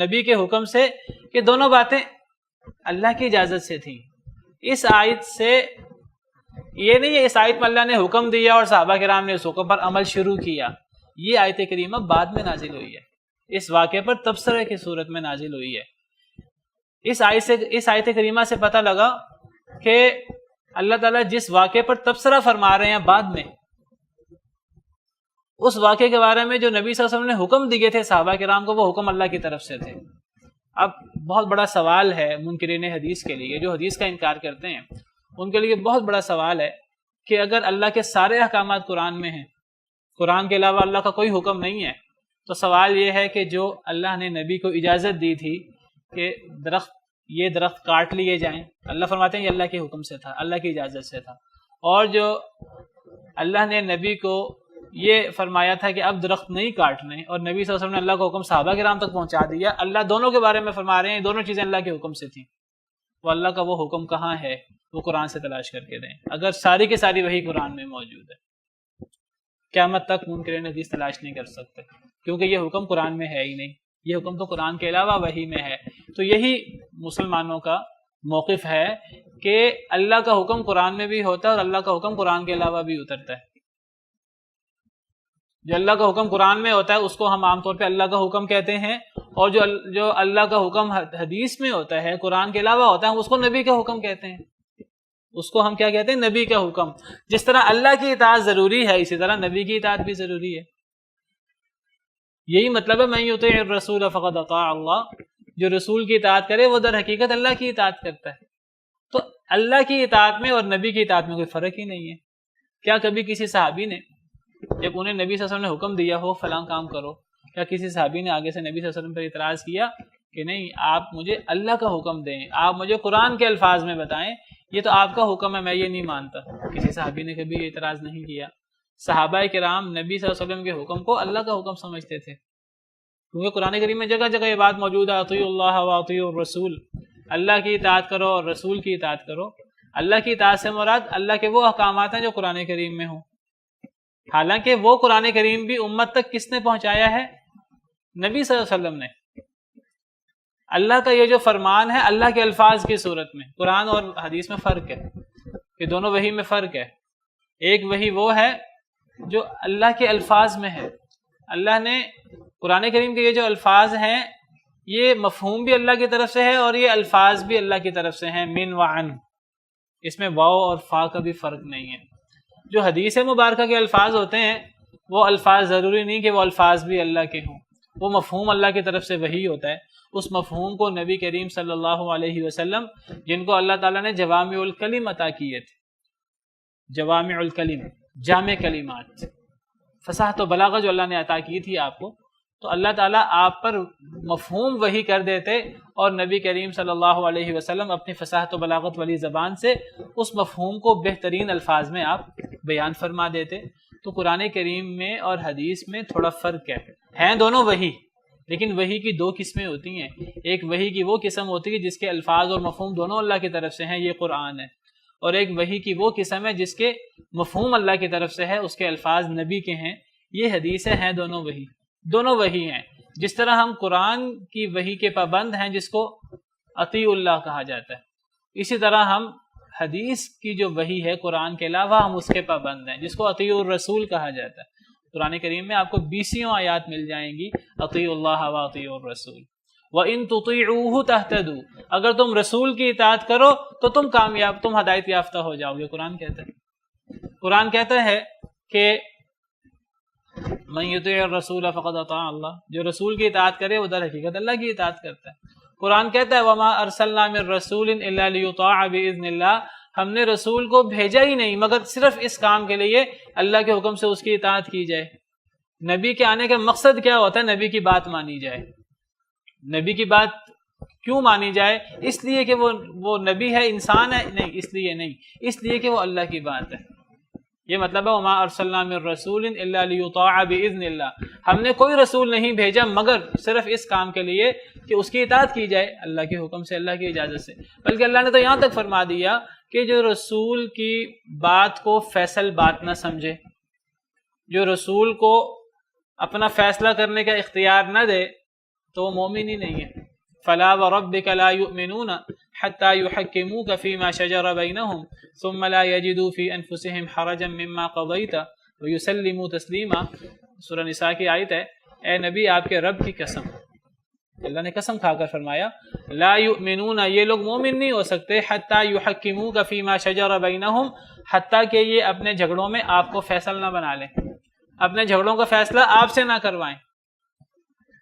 نبی کے حکم سے، یہ دونوں باتیں اللہ کی اجازت سے تھیں۔ اس آیت سے یہ نہیں ہے اس آیت میں اللہ نے حکم دیا اور صحابہ کرام نے اس حکم پر عمل شروع کیا، یہ آیت کریمہ بعد میں نازل ہوئی ہے، اس واقعے پر تبصرے کی صورت میں نازل ہوئی ہے۔ اس آیت کریمہ سے پتہ لگا کہ اللہ تعالیٰ جس واقعے پر تبصرہ فرما رہے ہیں بعد میں، اس واقعے کے بارے میں جو نبی صلی اللہ علیہ وسلم نے حکم دیے تھے صحابہ کرام کو، وہ حکم اللہ کی طرف سے تھے۔ اب بہت بڑا سوال ہے منکرین حدیث کے لیے، جو حدیث کا انکار کرتے ہیں ان کے لیے بہت بڑا سوال ہے کہ اگر اللہ کے سارے احکامات قرآن میں ہیں، قرآن کے علاوہ اللہ کا کوئی حکم نہیں ہے، تو سوال یہ ہے کہ جو اللہ نے نبی کو اجازت دی تھی کہ یہ درخت کاٹ لیے جائیں، اللہ فرماتے ہیں یہ اللہ کے حکم سے تھا، اللہ کی اجازت سے تھا، اور جو اللہ نے نبی کو یہ فرمایا تھا کہ اب درخت نہیں کاٹنے، اور نبی صلی اللہ علیہ وسلم نے اللہ کا حکم صحابہ کرام تک پہنچا دیا، اللہ دونوں کے بارے میں فرما رہے ہیں دونوں چیزیں اللہ کے حکم سے تھیں، وہ اللہ کا وہ حکم کہاں ہے؟ وہ قرآن سے تلاش کر کے دیں، اگر ساری کی ساری وہی قرآن میں موجود ہے۔ قیامت تک منکرین حدیث تلاش نہیں کر سکتے، کیونکہ یہ حکم قرآن میں ہے ہی نہیں، یہ حکم تو قرآن کے علاوہ وحی میں ہے۔ تو یہی مسلمانوں کا موقف ہے کہ اللہ کا حکم قرآن میں بھی ہوتا ہے اور اللہ کا حکم قرآن کے علاوہ بھی اترتا ہے. جو اللہ کا حکم قرآن میں ہوتا ہے اس کو ہم عام طور پہ اللہ کا حکم کہتے ہیں، اور جو اللہ کا حکم حدیث میں ہوتا ہے قرآن کے علاوہ ہوتا ہے اس کو نبی کا حکم کہتے ہیں. اس کو ہم کیا کہتے ہیں؟ نبی کا حکم. جس طرح اللہ کی اطاعت ضروری ہے اسی طرح نبی کی اطاعت بھی ضروری ہے. یہی مطلب ہے من یطیع الرسول فقد اطاع اللہ، جو رسول کی اطاعت کرے وہ در حقیقت اللہ کی اطاعت کرتا ہے. تو اللہ کی اطاعت میں اور نبی کی اطاعت میں کوئی فرق ہی نہیں ہے. کیا کبھی کسی صحابی نے جب انہیں نبی صلی اللہ علیہ وسلم نے حکم دیا ہو فلاں کام کرو، کیا کسی صحابی نے آگے سے نبی صلی اللہ علیہ وسلم پر اعتراض کیا کہ نہیں آپ مجھے اللہ کا حکم دیں، آپ مجھے قرآن کے الفاظ میں بتائیں، یہ تو آپ کا حکم ہے، میں یہ نہیں مانتا؟ کسی صحابی نے کبھی اعتراض نہیں کیا. صحابہ کرام نبی صلی اللہ علیہ وسلم کے حکم کو اللہ کا حکم سمجھتے تھے، کیونکہ قرآن کریم میں جگہ جگہ یہ بات موجود ہے اطیعوا اللہ واطیعوا الرسول، اللہ کی اطاعت کرو اور رسول کی اطاعت کرو. اللہ کی اطاعت سے مراد اللہ کے وہ احکامات ہیں جو قرآن کریم میں ہوں، حالانکہ وہ قرآن کریم بھی امت تک کس نے پہنچایا ہے؟ نبی صلی اللہ علیہ وسلم نے. اللہ کا یہ جو فرمان ہے اللہ کے الفاظ کی صورت میں، قرآن اور حدیث میں فرق ہے کہ دونوں وحی میں فرق ہے. ایک وحی وہ ہے جو اللہ کے الفاظ میں ہے، اللہ نے قرآن کریم کے یہ جو الفاظ ہیں یہ مفہوم بھی اللہ کی طرف سے ہے اور یہ الفاظ بھی اللہ کی طرف سے ہیں، من وعن، اس میں واو اور فا کا بھی فرق نہیں ہے. جو حدیث مبارکہ کے الفاظ ہوتے ہیں وہ الفاظ ضروری نہیں کہ وہ الفاظ بھی اللہ کے ہوں، وہ مفہوم اللہ کی طرف سے وحی ہوتا ہے. اس مفہوم کو نبی کریم صلی اللہ علیہ وسلم، جن کو اللہ تعالیٰ نے جوامع الکلم عطا کیے تھے، جوامع الکلم، جامع کلمات، فصاحت و بلاغت جو اللہ نے عطا کی تھی آپ کو، تو اللہ تعالیٰ آپ پر مفہوم وحی کر دیتے اور نبی کریم صلی اللہ علیہ وسلم اپنی فصاحت و بلاغت والی زبان سے اس مفہوم کو بہترین الفاظ میں آپ بیان فرما دیتے. تو قرآن کریم میں اور حدیث میں تھوڑا فرق ہے، ہیں دونوں وحی، لیکن وحی کی دو قسمیں ہوتی ہیں. ایک وحی کی وہ قسم ہوتی ہے جس کے الفاظ اور مفہوم دونوں اللہ کی طرف سے ہیں، یہ قرآن ہے، اور ایک وحی کی وہ قسم ہے جس کے مفہوم اللہ کی طرف سے ہے، اس کے الفاظ نبی کے ہیں، یہ حدیثیں ہیں. دونوں وحی، دونوں وحی ہیں. جس طرح ہم قرآن کی وحی کے پابند ہیں جس کو اطیع اللہ کہا جاتا ہے، اسی طرح ہم حدیث کی جو وحی ہے قرآن کے علاوہ ہم اس کے پابند ہیں جس کو اطیع الرسول کہا جاتا ہے. قرآن کریم میں آپ کو 20 آیات مل جائیں گی اطیعوا اللہ واطیعوا الرسول. وَإِن تُطِيعُوهُ تَهْتَدُوا، اگر تم رسول کی اطاعت کرو تو تم کامیاب، تم ہدایت یافتہ ہو جاؤ گے. قرآن کہتا ہے، قرآن کہتا ہے کہ من یطیع الرسول فقد اطاع اللہ، جو رسول کی اطاعت کرے وہ در حقیقت اللہ کی اطاعت کرتا ہے. قرآن کہتا ہے وما ارسلنا من رسول الا لیطاع باذن اللہ، ہم نے رسول کو بھیجا ہی نہیں مگر صرف اس کام کے لیے اللہ کے حکم سے اس کی اطاعت کی جائے. نبی کے آنے کا مقصد کیا ہوتا ہے؟ نبی کی بات مانی جائے. نبی کی بات کیوں مانی جائے؟ اس لیے کہ وہ نبی ہے، انسان ہے؟ نہیں، اس لیے نہیں، اس لیے کہ وہ اللہ کی بات ہے. یہ مطلب ہے وما ارسلنا من رسول الا لیطاع باذن اللہ، ہم نے کوئی رسول نہیں بھیجا مگر صرف اس کام کے لیے کہ اس کی اطاعت کی جائے اللہ کے حکم سے، اللہ کی اجازت سے. بلکہ اللہ نے تو یہاں تک فرما دیا کہ جو رسول کی بات کو فیصل بات نہ سمجھے، جو رسول کو اپنا فیصلہ کرنے کا اختیار نہ دے تو وہ مومن ہی نہیں ہے. فلا وربک لا یؤمنون حتی یحکموک فیما شجر بینہم ثم لا یجدوا فی انفسہم حرجا مما قضیت ویسلموا تسلیما. سورہ نساء کی آیت ہے. اے نبی آپ کے رب کی قسم، اللہ نے قسم کھا کر فرمایا لا یؤمنون، یہ لوگ مومن نہیں ہو سکتے، حتی یحکموک فیما شجر بینہم، حتیٰ کہ یہ اپنے جھگڑوں میں آپ کو فیصل نہ بنا لیں، اپنے جھگڑوں کا فیصلہ آپ سے نہ کروائیں.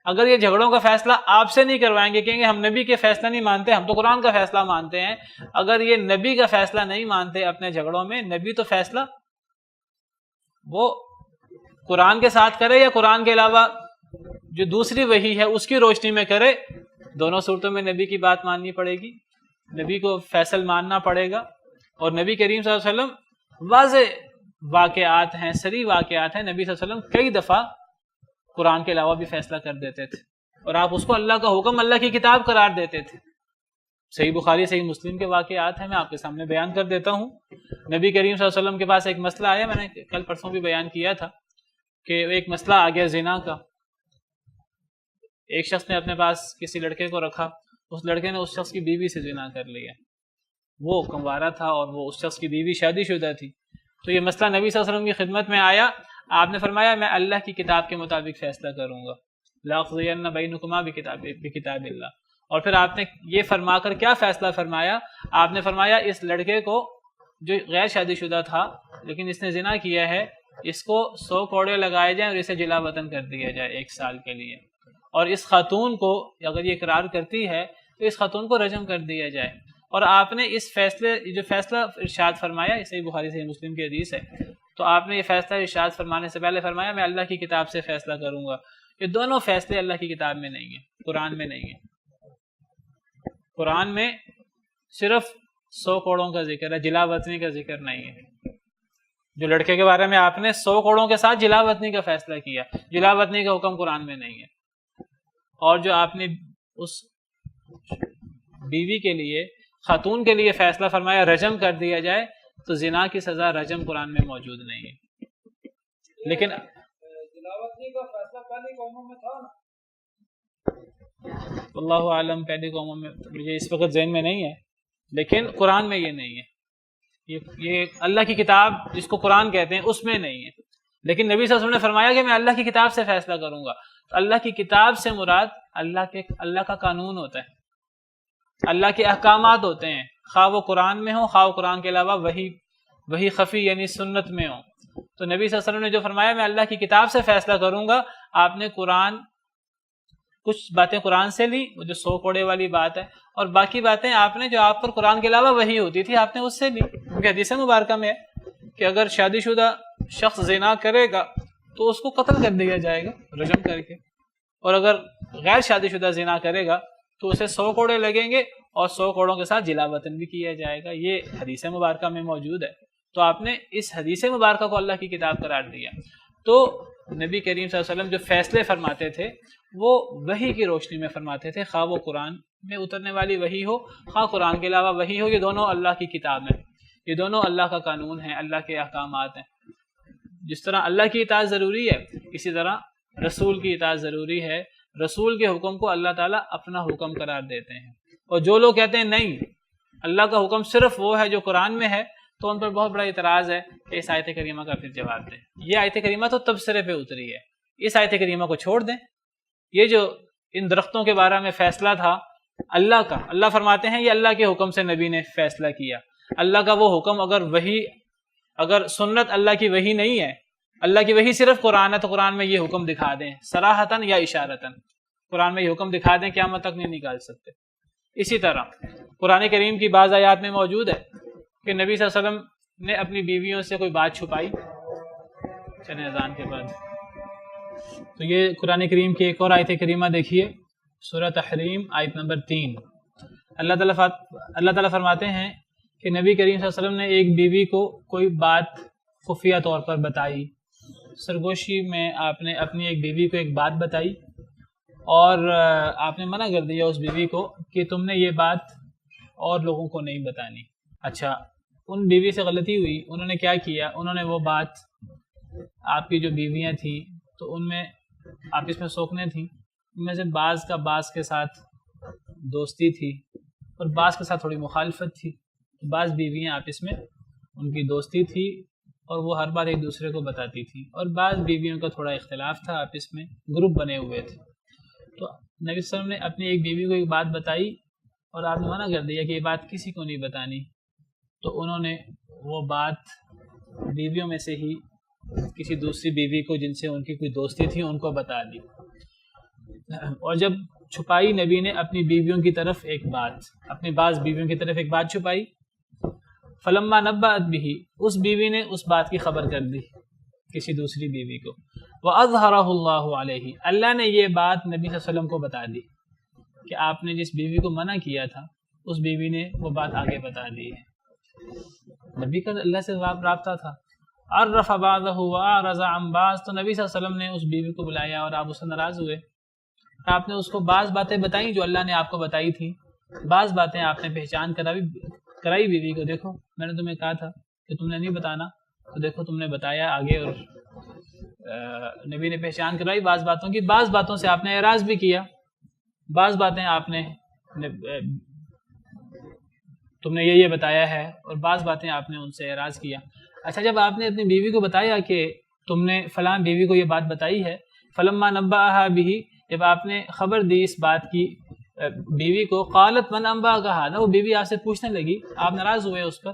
اگر یہ جھگڑوں کا فیصلہ آپ سے نہیں کروائیں گے، کہیں گے ہم نبی کے فیصلہ نہیں مانتے، ہم تو قرآن کا فیصلہ مانتے ہیں. اگر یہ نبی کا فیصلہ نہیں مانتے اپنے جھگڑوں میں، نبی تو فیصلہ وہ قرآن کے ساتھ کرے یا قرآن کے علاوہ جو دوسری وحی ہے اس کی روشنی میں کرے، دونوں صورتوں میں نبی کی بات ماننی پڑے گی، نبی کو فیصل ماننا پڑے گا. اور نبی کریم صلی اللہ علیہ وسلم واضح واقعات ہیں، صریح واقعات ہیں، نبی صلی اللہ علیہ وسلم کئی دفعہ قرآن کے علاوہ بھی فیصلہ کر دیتے تھے اور آپ اس کو اللہ کا حکم، اللہ کی کتاب قرار دیتے تھے. صحیح بخاری صحیح مسلم کے واقعات ہیں، میں آپ کے سامنے بیان کر دیتا ہوں. نبی کریم صلی اللہ علیہ وسلم کے پاس ایک مسئلہ آیا، میں نے کل پرسوں بھی بیان کیا تھا کہ ایک مسئلہ آ گیا زنا کا. ایک شخص نے اپنے پاس کسی لڑکے کو رکھا، اس لڑکے نے اس شخص کی بیوی سے زنا کر لیا. وہ کموارا تھا اور وہ اس شخص کی بیوی شادی شدہ تھی. تو یہ مسئلہ نبی صلی اللہ علیہ وسلم کی خدمت میں آیا. آپ نے فرمایا میں اللہ کی کتاب کے مطابق فیصلہ کروں گا. لَأَقْضِيَنَّ بَيْنَكُمَا بِكِتَابِ اللَّهِ. اور پھر آپ نے یہ فرما کر کیا فیصلہ فرمایا؟ آپ نے فرمایا اس لڑکے کو جو غیر شادی شدہ تھا لیکن اس نے زنا کیا ہے، اس کو 100 کوڑے لگائے جائیں اور اسے جلا وطن کر دیا جائے 1 سال کے لیے. اور اس خاتون کو اگر یہ اقرار کرتی ہے تو اس خاتون کو رجم کر دیا جائے. اور آپ نے اس جو فیصلہ ارشاد فرمایا، اس صحیح بخاری صحیح مسلم کی حدیث ہے، تو آپ نے یہ فیصلہ ارشاد فرمانے سے پہلے فرمایا میں اللہ کی کتاب سے فیصلہ کروں گا. یہ دونوں فیصلے اللہ کی کتاب میں نہیں ہیں، قرآن میں نہیں ہیں. قرآن میں صرف 100 کوڑوں کا ذکر ہے، جلا وطنی کا ذکر نہیں ہے. جو لڑکے کے بارے میں آپ نے 100 کوڑوں کے ساتھ جلا وطنی کا فیصلہ کیا، جلا وطنی کا حکم قرآن میں نہیں ہے. اور جو آپ نے اس بیوی کے لیے، خاتون کے لیے فیصلہ فرمایا رجم کر دیا جائے، تو زنا کی سزا رجم قرآن میں موجود نہیں ہے. لیکن جلاوطنی کا فیصلہ پہلی قوموں میں تھا نا. اللہ عالم پہلی قوموں میں مجھے اس وقت ذہن میں نہیں ہے، لیکن قرآن میں یہ نہیں ہے. یہ اللہ کی کتاب جس کو قرآن کہتے ہیں اس میں نہیں ہے. لیکن نبی صلی اللہ علیہ وسلم نے فرمایا کہ میں اللہ کی کتاب سے فیصلہ کروں گا. تو اللہ کی کتاب سے مراد اللہ کا قانون ہوتا ہے، اللہ کے احکامات ہوتے ہیں، خواہ وہ قرآن میں ہو خواہ وہ قرآن کے علاوہ وہی خفی یعنی سنت میں ہو. تو نبی صلی اللہ علیہ وسلم نے جو فرمایا میں اللہ کی کتاب سے فیصلہ کروں گا، آپ نے کچھ باتیں قرآن سے لی، وہ جو 100 کوڑے والی بات ہے، اور باقی باتیں آپ نے جو آپ پر قرآن کے علاوہ وہی ہوتی تھی آپ نے اس سے لی. کیونکہ حدیث مبارکہ میں ہے کہ اگر شادی شدہ شخص زنا کرے گا تو اس کو قتل کر دیا جائے گا رجم کر کے، اور اگر غیر شادی شدہ زنا کرے گا تو اسے 100 کوڑے لگیں گے اور 100 کوڑوں کے ساتھ جلا وطن بھی کیا جائے گا. یہ حدیث مبارکہ میں موجود ہے. تو آپ نے اس حدیث مبارکہ کو اللہ کی کتاب قرار دیا. تو نبی کریم صلی اللہ علیہ وسلم جو فیصلے فرماتے تھے وہ وحی کی روشنی میں فرماتے تھے، خواہ وہ قرآن میں اترنے والی وحی ہو خواہ قرآن کے علاوہ وحی ہو. یہ دونوں اللہ کی کتاب ہیں، یہ دونوں اللہ کا قانون ہے، اللہ کے احکامات ہیں. جس طرح اللہ کی اطاعت ضروری ہے اسی طرح رسول کی اطاعت ضروری ہے. رسول کے حکم کو اللہ تعالیٰ اپنا حکم قرار دیتے ہیں. اور جو لوگ کہتے ہیں نہیں اللہ کا حکم صرف وہ ہے جو قرآن میں ہے، تو ان پر بہت بڑا اعتراض ہے کہ اس آیت کریمہ کا پھر جواب دیں. یہ آیت کریمہ تو تبصرے پہ اتری ہے، اس آیت کریمہ کو چھوڑ دیں. یہ جو ان درختوں کے بارے میں فیصلہ تھا اللہ کا، اللہ فرماتے ہیں یہ اللہ کے حکم سے نبی نے فیصلہ کیا. اللہ کا وہ حکم اگر سنت اللہ کی وحی نہیں ہے، اللہ کی وحی صرف قرآن ہے، تو قرآن میں یہ حکم دکھا دیں صراحتاً یا اشارتاً. قرآن میں یہ حکم دکھا دیں، قیامت تک نہیں نکال سکتے. اسی طرح قرآن کریم کی بعض آیات میں موجود ہے کہ نبی صلی اللہ علیہ وسلم نے اپنی بیویوں سے کوئی بات چھپائی. چلیں اذان کے بعد. تو یہ قرآن کریم کی ایک اور آیت کریمہ دیکھیے، سورہ تحریم آیت نمبر 3. اللہ تعالیٰ فرماتے ہیں کہ نبی کریم صلی اللہ علیہ وسلم نے ایک بیوی کو کوئی بات خفیہ طور پر بتائی. سرگوشی میں آپ نے اپنی ایک بیوی کو ایک بات بتائی اور آپ نے منع کر دیا اس بیوی کو کہ تم نے یہ بات اور لوگوں کو نہیں بتانی. اچھا، ان بیوی سے غلطی ہوئی، انہوں نے کیا کیا؟ انہوں نے وہ بات، آپ کی جو بیویاں تھیں تو ان میں آپس میں سوکھنے تھیں، ان میں سے بعض کا بعض کے ساتھ دوستی تھی اور بعض کے ساتھ تھوڑی مخالفت تھی. بعض بیویاں آپس میں ان کی دوستی تھی اور وہ ہر بار ایک دوسرے کو بتاتی تھیں، اور بعض بیویوں کا تھوڑا اختلاف تھا، آپس میں گروپ بنے ہوئے تھے. تو نبی صلی اللہ علیہ وسلم نے اپنی ایک بیوی کو ایک بات بتائی اور آپ نے منع کر دیا کہ یہ بات کسی کو نہیں بتانی. تو انہوں نے وہ بات بیویوں میں سے ہی کسی دوسری بیوی کو جن سے ان کی کوئی دوستی تھی ان کو بتا دی. اور جب چھپائی نبی نے اپنی بیویوں کی طرف ایک بات، اپنی بعض بیویوں کی طرف ایک بات چھپائی، فلما نبأت به، اس بیوی نے اس بات کی خبر کر دی کسی دوسری بیوی کو. وَأَظْهَرَهُ اللَّهُ عَلَيْهِ، اللہ نے یہ بات نبی صلی اللہ علیہ وسلم کو بتا دی کہ آپ نے جس بیوی کو منع کیا تھا اس بیوی نے وہ بات آگے بتا دی ہے. نبی کا اللہ سے رابطہ تھا. عرف بعضه وأعرض عن بعض، تو نبی صلی اللہ علیہ وسلم نے اس بیوی کو بلایا اور آپ اس سے ناراض ہوئے. آپ نے اس کو بعض باتیں بتائیں جو اللہ نے آپ کو بتائی تھی، بعض باتیں آپ نے پہچان کرائی بیوی کو. دیکھو میں نے تمہیں کہا تھا کہ تم نے نہیں بتانا، تو دیکھو تم نے بتایا آگے. اور نبی نے پہچان کرائی بعض باتوں کی. بعض باتوں سے آپ نے اعراض بھی کیا، بعض باتیں آپ نے تم نے یہ بتایا ہے، اور بعض باتیں آپ نے ان سے اعراض کیا۔ اچھا، جب آپ نے اپنی بیوی کو بتایا کہ تم نے فلاں بیوی کو یہ بات بتائی ہے، فلما نبأہا بہ، جب آپ نے خبر دی اس بات کی بیوی کو، قالت من انبأک ھذا، وہ بیوی آپ سے پوچھنے لگی، آپ ناراض ہوئے اس پر،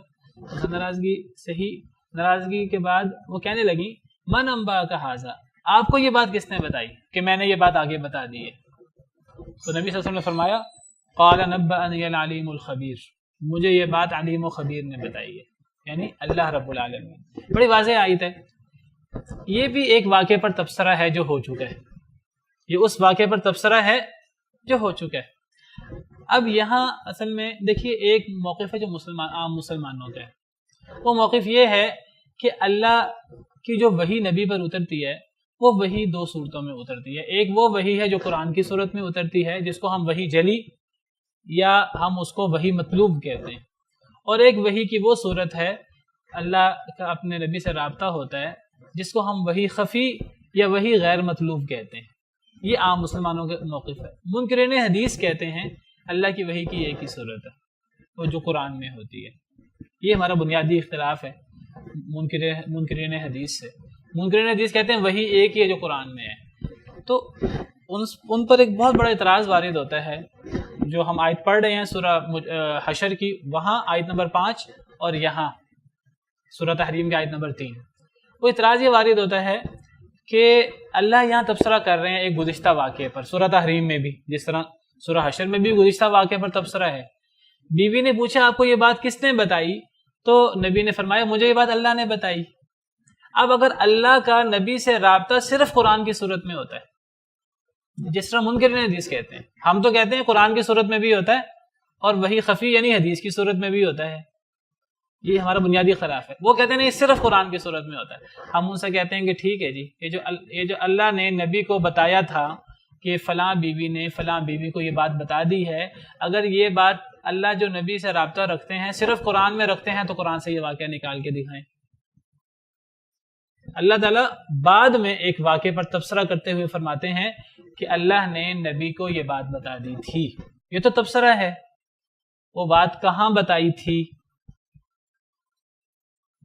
ناراضگی کے بعد وہ کہنے لگی من انبأک ھذا، آپ کو یہ بات کس نے بتائی کہ میں نے یہ بات آگے بتا دی ہے؟ تو نبی صلی اللہ علیہ وسلم نے فرمایا قال نبأنی العلیم الخبیر، مجھے یہ بات علیم و خبیر نے بتائی ہے، یعنی اللہ رب العالمین۔ بڑی واضح آیت ہے۔ یہ بھی ایک واقعے پر تبصرہ ہے جو ہو چکا ہے، یہ اس واقعے پر تبصرہ ہے جو ہو چکا ہے۔ اب یہاں اصل میں دیکھیے ایک موقف ہے جو عام مسلمانوں کا ہے، وہ موقف یہ ہے کہ اللہ کی جو وحی نبی پر اترتی ہے وہ وحی دو صورتوں میں اترتی ہے۔ ایک وہ وحی ہے جو قرآن کی صورت میں اترتی ہے، جس کو ہم وحی جلی یا ہم اس کو وحی مطلوب کہتے ہیں، اور ایک وحی کی وہ صورت ہے اللہ کا اپنے نبی سے رابطہ ہوتا ہے، جس کو ہم وحی خفی یا وحی غیر مطلوب کہتے ہیں۔ یہ عام مسلمانوں کا موقف ہے۔ منکرین حدیث کہتے ہیں اللہ کی وحی کی ایک ہی صورت ہے، وہ جو قرآن میں ہوتی ہے۔ یہ ہمارا بنیادی اختلاف ہے منکرین حدیث سے۔ منکرین حدیث کہتے ہیں وحی ایک ہی ہے جو قرآن میں ہے، تو ان پر ایک بہت بڑا اعتراض وارد ہوتا ہے۔ جو ہم آیت پڑھ رہے ہیں سورہ حشر کی، وہاں آیت نمبر 5 اور یہاں سورہ تحریم کی آیت نمبر 3، وہ اعتراض یہ وارد ہوتا ہے کہ اللہ یہاں تبصرہ کر رہے ہیں ایک گزشتہ واقعے پر، سورہ تحریم میں بھی، جس طرح سورہ حشر میں بھی گزشتہ واقعے پر تبصرہ ہے۔ بیوی نے پوچھا آپ کو یہ بات کس نے بتائی؟ تو نبی نے فرمایا مجھے یہ بات اللہ نے بتائی۔ اب اگر اللہ کا نبی سے رابطہ صرف قرآن کی صورت میں ہوتا ہے، جس طرح منکرین حدیث کہتے ہیں، ہم تو کہتے ہیں قرآن کی صورت میں بھی ہوتا ہے اور وحی خفی یعنی حدیث کی صورت میں بھی ہوتا ہے، یہ ہمارا بنیادی خلاف ہے۔ وہ کہتے ہیں نہیں صرف قرآن کی صورت میں ہوتا ہے۔ ہم ان سے کہتے ہیں کہ ٹھیک ہے جی، یہ جو اللہ نے نبی کو بتایا تھا کہ فلاں بیوی نے فلاں بیوی کو یہ بات بتا دی ہے، اگر یہ بات اللہ جو نبی سے رابطہ رکھتے ہیں صرف قرآن میں رکھتے ہیں تو قرآن سے یہ واقعہ نکال کے دکھائیں۔ اللہ تعالیٰ بعد میں ایک واقعے پر تبصرہ کرتے ہوئے فرماتے ہیں کہ اللہ نے نبی کو یہ بات بتا دی تھی۔ یہ تو تبصرہ ہے، وہ بات کہاں بتائی تھی؟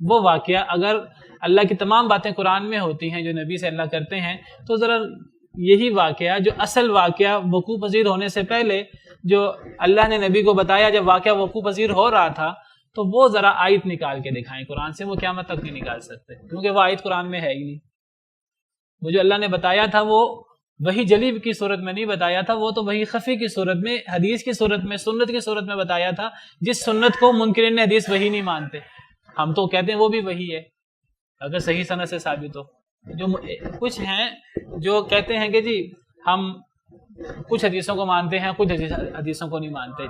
وہ واقعہ اگر اللہ کی تمام باتیں قرآن میں ہوتی ہیں جو نبی سے اللہ کرتے ہیں، تو ذرا یہی واقعہ جو اصل واقعہ وقوع پذیر ہونے سے پہلے جو اللہ نے نبی کو بتایا، جب واقعہ وقوع پذیر ہو رہا تھا، تو وہ ذرا آیت نکال کے دکھائیں قرآن سے۔ وہ قیامت تک نہیں نکال سکتے، کیونکہ وہ آیت قرآن میں ہے ہی نہیں۔ وہ جو اللہ نے بتایا تھا وہ وہی جلی کی صورت میں نہیں بتایا تھا، وہ تو وہی خفی کی صورت میں، حدیث کی صورت میں، سنت کی صورت میں بتایا تھا، جس سنت کو منکرین حدیث وہی نہیں مانتے۔ ہم تو کہتے ہیں وہ بھی وہی ہے اگر صحیح سند سے ثابت ہو۔ جو کچھ ہیں جو کہتے ہیں کہ جی ہم کچھ حدیثوں کو مانتے ہیں، کچھ حدیثوں کو نہیں مانتے،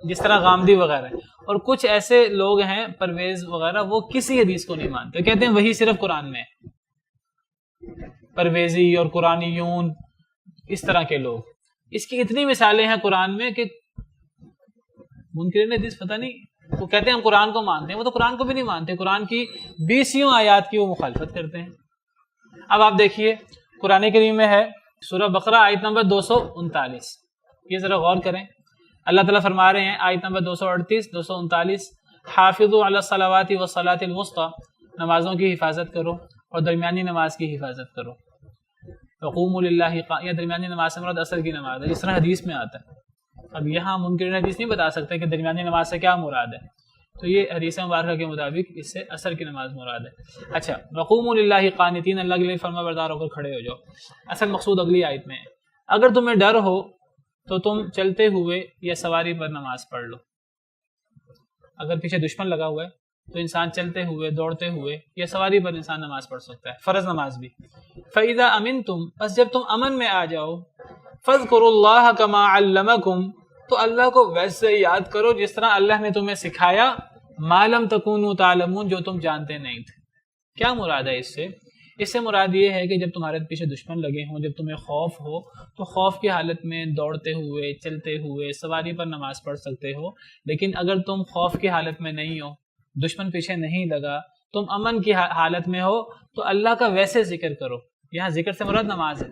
جس طرح غامدی وغیرہ، اور کچھ ایسے لوگ ہیں پرویز وغیرہ، وہ کسی حدیث کو نہیں مانتے، کہتے ہیں وہی صرف قرآن میں ہے۔ پرویزی اور قرآنیون، اس طرح کے لوگ، اس کی اتنی مثالیں ہیں قرآن میں کہ منکرین حدیث پتہ نہیں، وہ کہتے ہیں ہم قرآن کو مانتے ہیں، وہ تو قرآن کو بھی نہیں مانتے، قرآن کی 20 آیات کی وہ مخالفت کرتے ہیں۔ اب آپ دیکھیے قرآن کریم میں ہے سورہ بقرہ آیت نمبر 239، یہ ذرا غور کریں۔ اللہ تعالیٰ فرما رہے ہیں آیت نمبر 238 239، حافظوا علی الصلوات والصلاۃ الوسطی، نمازوں کی حفاظت کرو اور درمیانی نماز کی حفاظت کرو۔ وقوموا للہ، یہ درمیانی نماز سے مراد عصر کی نماز ہے، جس طرح حدیث میں آتا ہے۔ اب یہاں منکرین حدیث نہیں بتا سکتے کہ درمیانی نماز سے کیا مراد ہے، تو یہ حدیث مبارکہ کے مطابق اس سے عصر کی نماز مراد ہے۔ اچھا، وقوموا للہ قانتین، اللہ کے لیے فرما بردار ہو کر کھڑے ہو جاؤ۔ اصل مقصود اگلی آیت میں ہے، اگر تمہیں ڈر ہو تو تم چلتے ہوئے یا سواری پر نماز پڑھ لو۔ اگر پیچھے دشمن لگا ہوا ہے تو انسان چلتے ہوئے، دوڑتے ہوئے یا سواری پر انسان نماز پڑھ سکتا ہے، فرض نماز بھی۔ فَإِذَا أَمِنْتُمْ، بس جب تم امن میں آ جاؤ، فَاذْكُرُوا اللَّهَ كَمَا عَلَّمَكُمْ، تو اللہ کو ویسے یاد کرو جس طرح اللہ نے تمہیں سکھایا، مَا لَمْ تَكُونُوا تَعْلَمُونَ، جو تم جانتے نہیں تھے۔ کیا مراد ہے اس سے؟ اس سے مراد یہ ہے کہ جب تمہارے پیچھے دشمن لگے ہوں، جب تمہیں خوف ہو، تو خوف کی حالت میں دوڑتے ہوئے، چلتے ہوئے، سواری پر نماز پڑھ سکتے ہو۔ لیکن اگر تم خوف کی حالت میں نہیں ہو، دشمن پیچھے نہیں لگا، تم امن کی حالت میں ہو، تو اللہ کا ویسے ذکر کرو۔ یہاں ذکر سے مراد نماز ہے،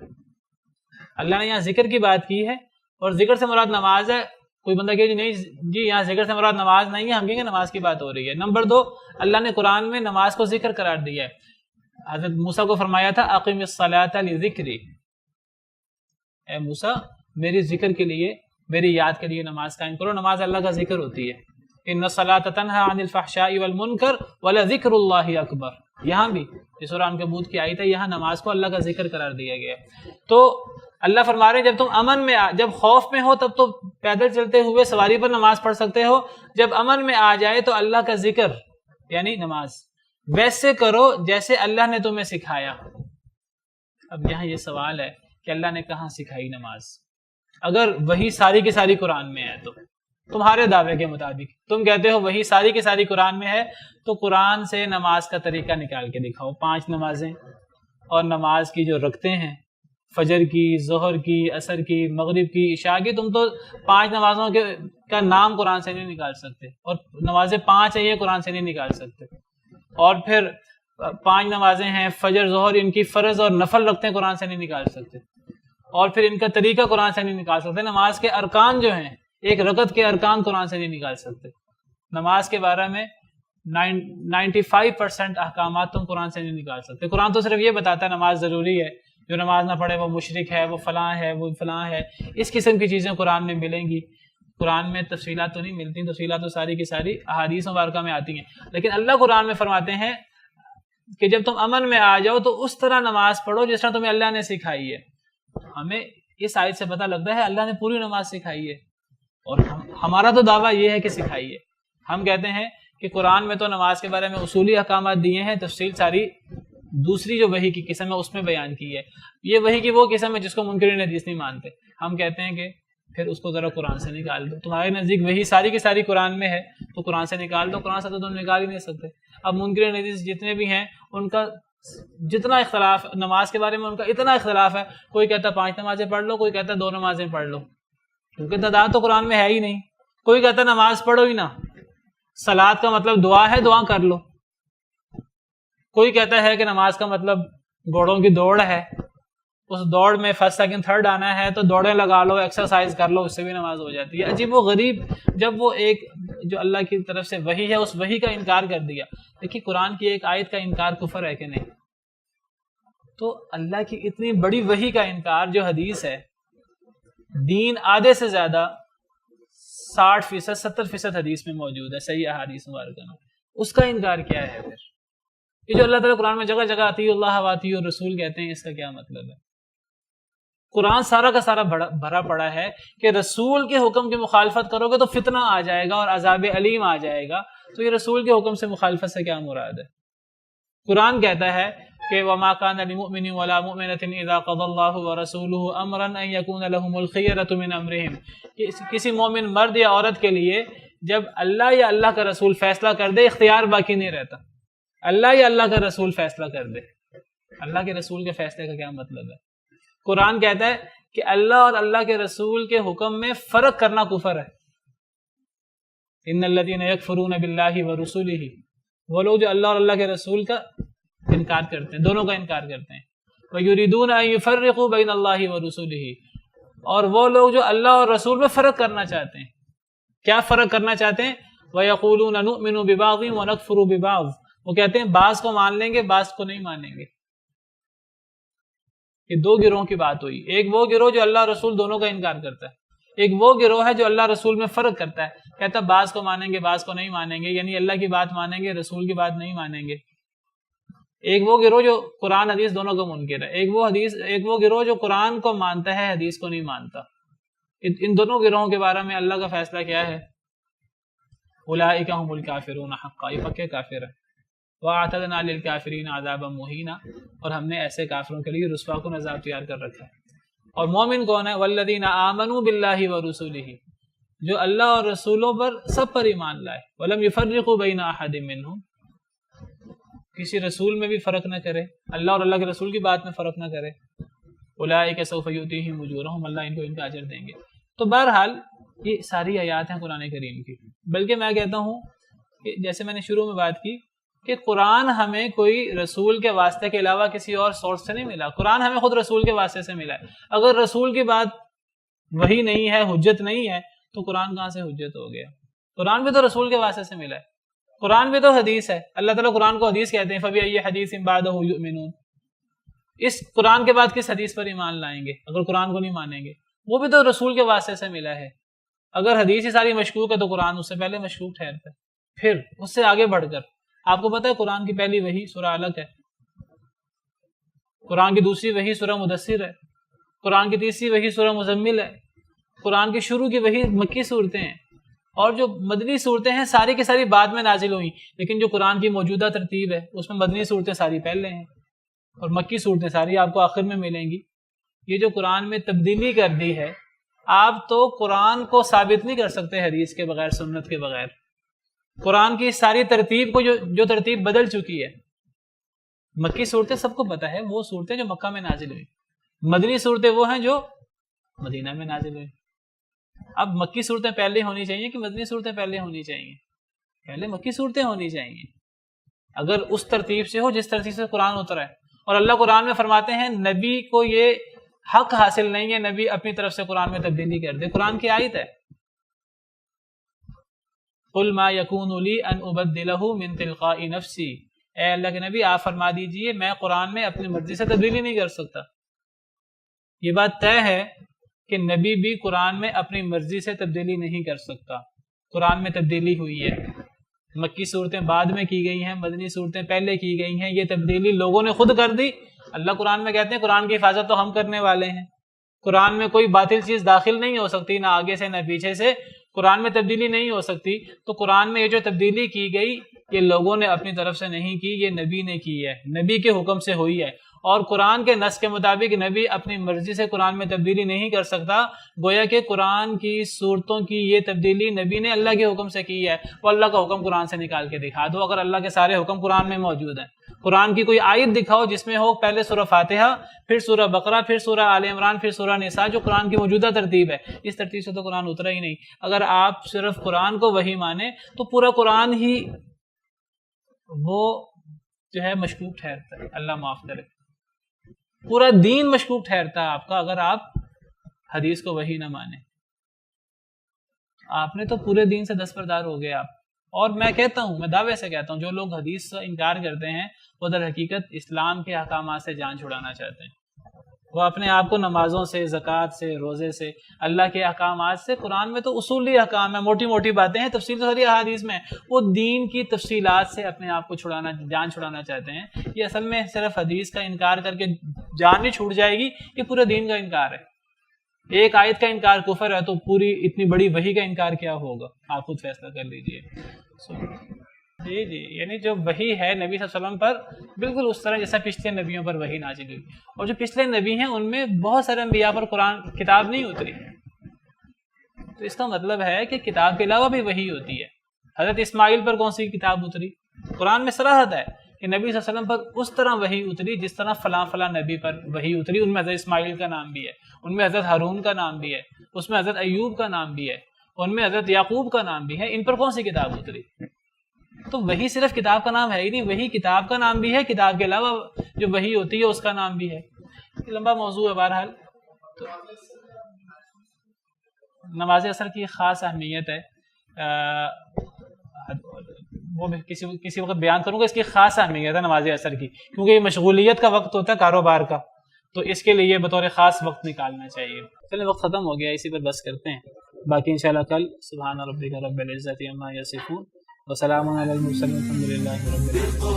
اللہ نے یہاں ذکر کی بات کی ہے، اور ذکر سے مراد نماز ہے۔ کوئی بندہ کہ نہیں جی یہاں ذکر سے مراد نماز نہیں ہے، ہم کہیں گے نماز کی بات ہو رہی ہے۔ نمبر 2، اللہ نے قرآن میں نماز کو ذکر قرار دیا ہے۔ حضرت موسیٰ کو فرمایا تھا اقیم الصلاۃ لذکری، اے موسیٰ میری ذکر کے لیے، میری یاد کے لیے نماز قائم کرو۔ نماز اللہ کا ذکر ہوتی ہے۔ ان الصلاۃ تنہی عن الفحشاء والمنکر ولذکر اللہ اکبر، یہاں بھی یہ سورہ عنکبوت کی آیت ہے، یہاں نماز کو اللہ کا ذکر قرار دیا گیا ہے۔ تو اللہ فرما رہے ہیں جب تم امن میں جب خوف میں ہو تب تو پیدل چلتے ہوئے سواری پر نماز پڑھ سکتے ہو، جب امن میں آ جائے تو اللہ کا ذکر یعنی نماز ویسے کرو جیسے اللہ نے تمہیں سکھایا۔ اب یہاں یہ سوال ہے کہ اللہ نے کہاں سکھائی نماز؟ اگر وہی ساری کی ساری قرآن میں ہے تو تمہارے دعوے کے مطابق تم کہتے ہو وہی ساری کی ساری قرآن میں ہے، تو قرآن سے نماز کا طریقہ نکال کے دکھاؤ۔ 5 نمازیں اور نماز کی جو رکھتے ہیں، فجر کی، ظہر کی، عصر کی، مغرب کی، عشاء کی، تم تو 5 نمازوں کا نام قرآن سے نہیں نکال سکتے، اور نمازیں 5 ہیں یہ قرآن سے نہیں نکال سکتے، اور پھر 5 نمازیں ہیں فجر ظہر، ان کی فرض اور نفل رکھتے ہیں قرآن سے نہیں نکال سکتے، اور پھر ان کا طریقہ قرآن سے نہیں نکال سکتے۔ نماز کے ارکان جو ہیں، ایک رکعت کے ارکان قرآن سے نہیں نکال سکتے۔ نماز کے بارے میں 95% احکامات تم قرآن سے نہیں نکال سکتے۔ قرآن تو صرف یہ بتاتا ہے نماز ضروری ہے، جو نماز نہ پڑھے وہ مشرک ہے، وہ فلاں ہے، وہ فلاں ہے، اس قسم کی چیزیں قرآن میں ملیں گی۔ قرآن میں تفصیلات تو نہیں ملتی، تفصیلات تو ساری کی ساری احادیث مبارکہ میں آتی ہیں، لیکن اللہ قرآن میں فرماتے ہیں کہ جب تم امن میں آ جاؤ تو اس طرح نماز پڑھو جس طرح تمہیں اللہ نے سکھائی ہے۔ ہمیں اس آیت سے پتہ لگتا ہے اللہ نے پوری نماز سکھائی ہے، اور ہمارا تو دعویٰ یہ ہے کہ سکھائی ہے۔ ہم کہتے ہیں کہ قرآن میں تو نماز کے بارے میں اصولی احکامات دیے ہیں، تفصیل ساری دوسری جو وحی کی قسم ہے اس میں بیان کی ہے۔ یہ وحی کی وہ قسم ہے جس کو منکرین حدیث نہیں مانتے۔ ہم کہتے ہیں کہ پھر اس کو ذرا قرآن سے نکال دو، تمہارے نزدیک وہی ساری کی ساری قرآن میں ہے تو قرآن سے نکال دو، قرآن سے تو تم نکال ہی نہیں سکتے۔ اب منکرین حدیث جتنے بھی ہیں ان کا جتنا اختلاف نماز کے بارے میں، ان کا اتنا اختلاف ہے، کوئی کہتا ہے 5 نمازیں پڑھ لو، کوئی کہتا ہے 2 نمازیں پڑھ لو، کیونکہ تعداد تو قرآن میں ہے ہی نہیں۔ کوئی کہتا ہے نماز پڑھو ہی نہ، صلاۃ کا مطلب دعا ہے، دعا کر لو۔ کوئی کہتا ہے کہ نماز کا مطلب گھوڑوں کی دوڑ ہے، اس دوڑ میں فرسٹ سیکنڈ تھرڈ آنا ہے تو دوڑیں لگا لو، ایکسرسائز کر لو، اس سے بھی نماز ہو جاتی ہے۔ عجیب و غریب، جب وہ ایک جو اللہ کی طرف سے وحی ہے اس وحی کا انکار کر دیا۔ دیکھیے قرآن کی ایک آیت کا انکار کفر ہے کہ نہیں؟ تو اللہ کی اتنی بڑی وحی کا انکار جو حدیث ہے، دین آدھے سے زیادہ 60% 70% حدیث میں موجود ہے، صحیح احادیث مبارکہ میں، اس کا انکار کیا ہے؟ پھر یہ جو اللہ تعالیٰ قرآن میں جگہ جگہ آتی اللہ واتی اور رسول کہتے ہیں، اس کا کیا مطلب ہے؟ قرآن سارا کا سارا بھرا پڑا ہے کہ رسول کے حکم کی مخالفت کرو گے تو فتنہ آ جائے گا اور عذاب علیم آ جائے گا۔ تو یہ رسول کے حکم سے مخالفت سے کیا مراد ہے؟ قرآن کہتا ہے کہ وَمَا كَانَ لِمُؤْمِنٍ وَلَا مُؤْمِنَةٍ إِذَا قَضَى اللَّهُ وَرَسُولُهُ أَمْرًا أَن يَكُونَ لَهُمُ الْخِيَرَةُ مِنْ أَمْرِهِمْ، کسی مومن مرد یا عورت کے لیے جب اللہ یا اللہ کا رسول فیصلہ کر دے اختیار باقی نہیں رہتا۔ اللہ یا اللہ کا رسول فیصلہ کر دے، اللہ کے رسول کے فیصلے کا کیا مطلب ہے؟ قرآن کہتا ہے کہ اللہ اور اللہ کے رسول کے حکم میں فرق کرنا کفر ہے۔ ان الذین یکفرون باللہ ورسولہ، وہ لوگ جو اللہ اور اللہ کے رسول کا انکار کرتے ہیں، دونوں کا انکار کرتے ہیں۔ ویریدون ان یفرقوا بین اللہ ورسولہ، اور وہ لوگ جو اللہ اور رسول میں فرق کرنا چاہتے ہیں۔ کیا فرق کرنا چاہتے ہیں؟ ویقولون نؤمن ببعض ونکفر ببعض، وہ کہتے ہیں بعض کو مان لیں گے، بعض کو نہیں مانیں گے۔ یہ 2 گروہوں کی بات ہوئی، ایک وہ گروہ جو اللہ رسول دونوں کا انکار کرتا ہے، ایک وہ گروہ ہے جو اللہ رسول میں فرق کرتا ہے، کہتا ہے بعض کو مانیں گے بعض کو نہیں مانیں گے، یعنی اللہ کی بات مانیں گے رسول کی بات نہیں مانیں گے۔ ایک وہ گروہ جو قرآن حدیث دونوں کو منکر ہے، ایک وہ گروہ جو قرآن کو مانتا ہے حدیث کو نہیں مانتا۔ ان دونوں گروہوں کے بارے میں اللہ کا فیصلہ کیا ہے؟ اولئک هم الکافرون حقا، یہ پکے کافر ہیں۔ وَأَعْتَدْنَا لِلْكَافِرِينَ عَذَابًا مُهِينًا، اور ہم نے ایسے کافروں کے لیے رسوا کن عذاب تیار کر رکھا ہے۔ اور مومن کون ہے؟ وَالَّذِينَ آمَنُوا بِاللَّهِ وَرُسُولِهِ، جو اللہ اور رسولوں پر سب پر ایمان لائے، وَلَمْ يُفَرِّقُوا بَيْنَ أَحَدٍ مِّنْهُمْ، کسی رسول میں بھی فرق نہ کرے، اللہ اور اللہ کے رسول کی بات میں فرق نہ کرے۔ أُولَٰئِكَ سَوْفَ يُؤْتِيهِمْ أُجُورَهُمْ، اللہ ان کو ان کا اجر دیں گے۔ تو بہرحال یہ ساری آیات ہیں قرآن کریم کی، بلکہ میں کہتا ہوں کہ جیسے میں نے شروع میں بات کی کہ قرآن ہمیں کوئی رسول کے واسطے کے علاوہ کسی اور سورس سے نہیں ملا، قرآن ہمیں خود رسول کے واسطے سے ملا ہے۔ اگر رسول کی بات وہی نہیں ہے، حجت نہیں ہے، تو قرآن کہاں سے حجت ہو گیا؟ قرآن بھی تو رسول کے واسطے سے ملا ہے، قرآن بھی تو حدیث ہے، اللہ تعالیٰ قرآن کو حدیث کہتے ہیں، فَبِأَيِّ حَدِيثٍ بَعْدَهُ يُؤْمِنُونَ، اس قرآن کے بعد کس حدیث پر ایمان لائیں گے اگر قرآن کو نہیں مانیں گے؟ وہ بھی تو رسول کے واسطے سے ملا ہے۔ اگر حدیث ہی ساری مشکوک ہے تو قرآن اس سے پہلے مشکوک ٹھہرتا ہے۔ پھر اس سے آگے بڑھ کر آپ کو پتہ ہے قرآن کی پہلی وحی سورہ علق ہے، قرآن کی دوسری وحی سورہ مدثر ہے، قرآن کی تیسری وحی سورہ مزمل ہے، قرآن کی شروع کی وحی مکی صورتیں ہیں، اور جو مدنی صورتیں ہیں ساری کی ساری بعد میں نازل ہوئیں، لیکن جو قرآن کی موجودہ ترتیب ہے اس میں مدنی صورتیں ساری پہلے ہیں اور مکی صورتیں ساری آپ کو آخر میں ملیں گی۔ یہ جو قرآن میں تبدیلی کر دی ہے، آپ تو قرآن کو ثابت نہیں کر سکتے حدیث کے بغیر، سنت کے بغیر۔ قرآن کی ساری ترتیب کو جو ترتیب بدل چکی ہے، مکی صورتیں سب کو پتہ ہے، وہ صورتیں جو مکہ میں نازل ہوئی، مدنی صورتیں وہ ہیں جو مدینہ میں نازل ہوئی۔ اب مکی صورتیں پہلے ہونی چاہیے کہ مدنی صورتیں پہلے ہونی چاہیے؟ پہلے مکی صورتیں ہونی چاہیے، اگر اس ترتیب سے ہو جس ترتیب سے قرآن اترا ہے۔ اور اللہ قرآن میں فرماتے ہیں نبی کو یہ حق حاصل نہیں ہے نبی اپنی طرف سے قرآن میں تبدیلی کر دے۔ قرآن کی آیت ہے، قُلْ مَا يَكُونُ لِي أَنْ أُبَدِّلَهُ مِنْ تِلْقَاءِ نَفْسِي، اے اللہ کے نبی آپ فرما دیجئے میں قرآن میں اپنی مرضی سے تبدیلی نہیں کر سکتا۔ یہ بات طے ہے کہ نبی بھی قرآن میں اپنی مرضی سے تبدیلی نہیں کر سکتا۔ قرآن میں تبدیلی ہوئی ہے، مکی صورتیں بعد میں کی گئی ہیں، مدنی صورتیں پہلے کی گئی ہیں، یہ تبدیلی لوگوں نے خود کر دی۔ اللہ قرآن میں کہتے ہیں قرآن کی حفاظت تو ہم کرنے والے ہیں، قرآن میں کوئی باطل چیز داخل نہیں ہو سکتی، نہ آگے سے نہ پیچھے سے، قرآن میں تبدیلی نہیں ہو سکتی۔ تو قرآن میں یہ جو تبدیلی کی گئی یہ لوگوں نے اپنی طرف سے نہیں کی، یہ نبی نے کی ہے، نبی کے حکم سے ہوئی ہے۔ اور قرآن کے نص کے مطابق نبی اپنی مرضی سے قرآن میں تبدیلی نہیں کر سکتا، گویا کہ قرآن کی صورتوں کی یہ تبدیلی نبی نے اللہ کے حکم سے کی ہے۔ وہ اللہ کا حکم قرآن سے نکال کے دکھا دو، اگر اللہ کے سارے حکم قرآن میں موجود ہیں۔ قرآن کی کوئی آیت دکھاؤ جس میں ہو پہلے سورہ فاتحہ، پھر سورہ بقرہ، پھر سورہ آل عمران، پھر سورہ نساء، جو قرآن کی موجودہ ترتیب ہے۔ اس ترتیب سے تو قرآن اترا ہی نہیں۔ اگر آپ صرف قرآن کو وحی مانیں تو پورا قرآن ہی وہ جو ہے مشکوک ٹھہرتا ہے، اللہ معاف کرے، پورا دین مشکوک ٹھہرتا ہے آپ کا اگر آپ حدیث کو وحی نہ مانیں۔ آپ نے تو پورے دین سے دستبردار ہو گئے آپ۔ اور میں کہتا ہوں، میں دعوے سے کہتا ہوں، جو لوگ حدیث سے انکار کرتے ہیں وہ در حقیقت اسلام کے احکامات سے جان چھڑانا چاہتے ہیں۔ وہ اپنے آپ کو نمازوں سے، زکوٰۃ سے، روزے سے، اللہ کے احکامات سے، قرآن میں تو اصولی احکام ہیں، موٹی موٹی باتیں ہیں، تفصیل تو ساری احادیث میں، وہ دین کی تفصیلات سے اپنے آپ کو جان چھڑانا چاہتے ہیں۔ یہ اصل میں صرف حدیث کا انکار کر کے جان بھی چھوٹ جائے گی، یہ پورے دین کا انکار ہے۔ ایک آیت کا انکار کفر ہے تو پوری اتنی بڑی وحی کا انکار کیا ہوگا؟ آپ خود فیصلہ کر لیجئے۔ جی یعنی جو وحی ہے نبی صلی اللہ علیہ وسلم پر بالکل اس طرح جیسا پچھلے نبیوں پر وحی نازل ہوئی، اور جو پچھلے نبی ہیں ان میں بہت سارے انبیاء پر قرآن کتاب نہیں اتری، تو اس کا مطلب ہے کہ کتاب کے علاوہ بھی وحی ہوتی ہے۔ حضرت اسماعیل پر کون سی کتاب اتری؟ قرآن میں صراحت ہے کہ نبی صلی اللہ علیہ وسلم پر اس طرح وحی اتری جس طرح فلاں فلاں نبی پر وحی اتری۔ ان میں حضرت اسماعیل کا نام بھی ہے، ان میں حضرت ہارون کا نام بھی ہے، اس میں حضرت ایوب کا نام بھی ہے، ان میں حضرت یعقوب کا نام بھی ہے۔ ان پر کون سی کتاب اتری؟ تو وحی صرف کتاب کا نام ہے ہی نہیں، وحی کتاب کا نام بھی ہے، کتاب کے علاوہ جو وحی ہوتی ہے اس کا نام بھی ہے۔ لمبا موضوع ہے بہرحال۔ تو نماز عصر کی خاص اہمیت ہے، وہ میں کسی وقت بیان کروں گا۔ اس کی خاص اہمیت ہے نماز عصر کی، کیونکہ یہ مشغولیت کا وقت ہوتا ہے، کاروبار کا، تو اس کے لیے بطور خاص وقت نکالنا چاہیے۔ چلیں وقت ختم ہو گیا، اسی پر بس کرتے ہیں، باقی انشاءاللہ کل۔ سبحان ربک رب العزت عما یصفون وسلام علی المرسلین الحمد للہ رب العالمین۔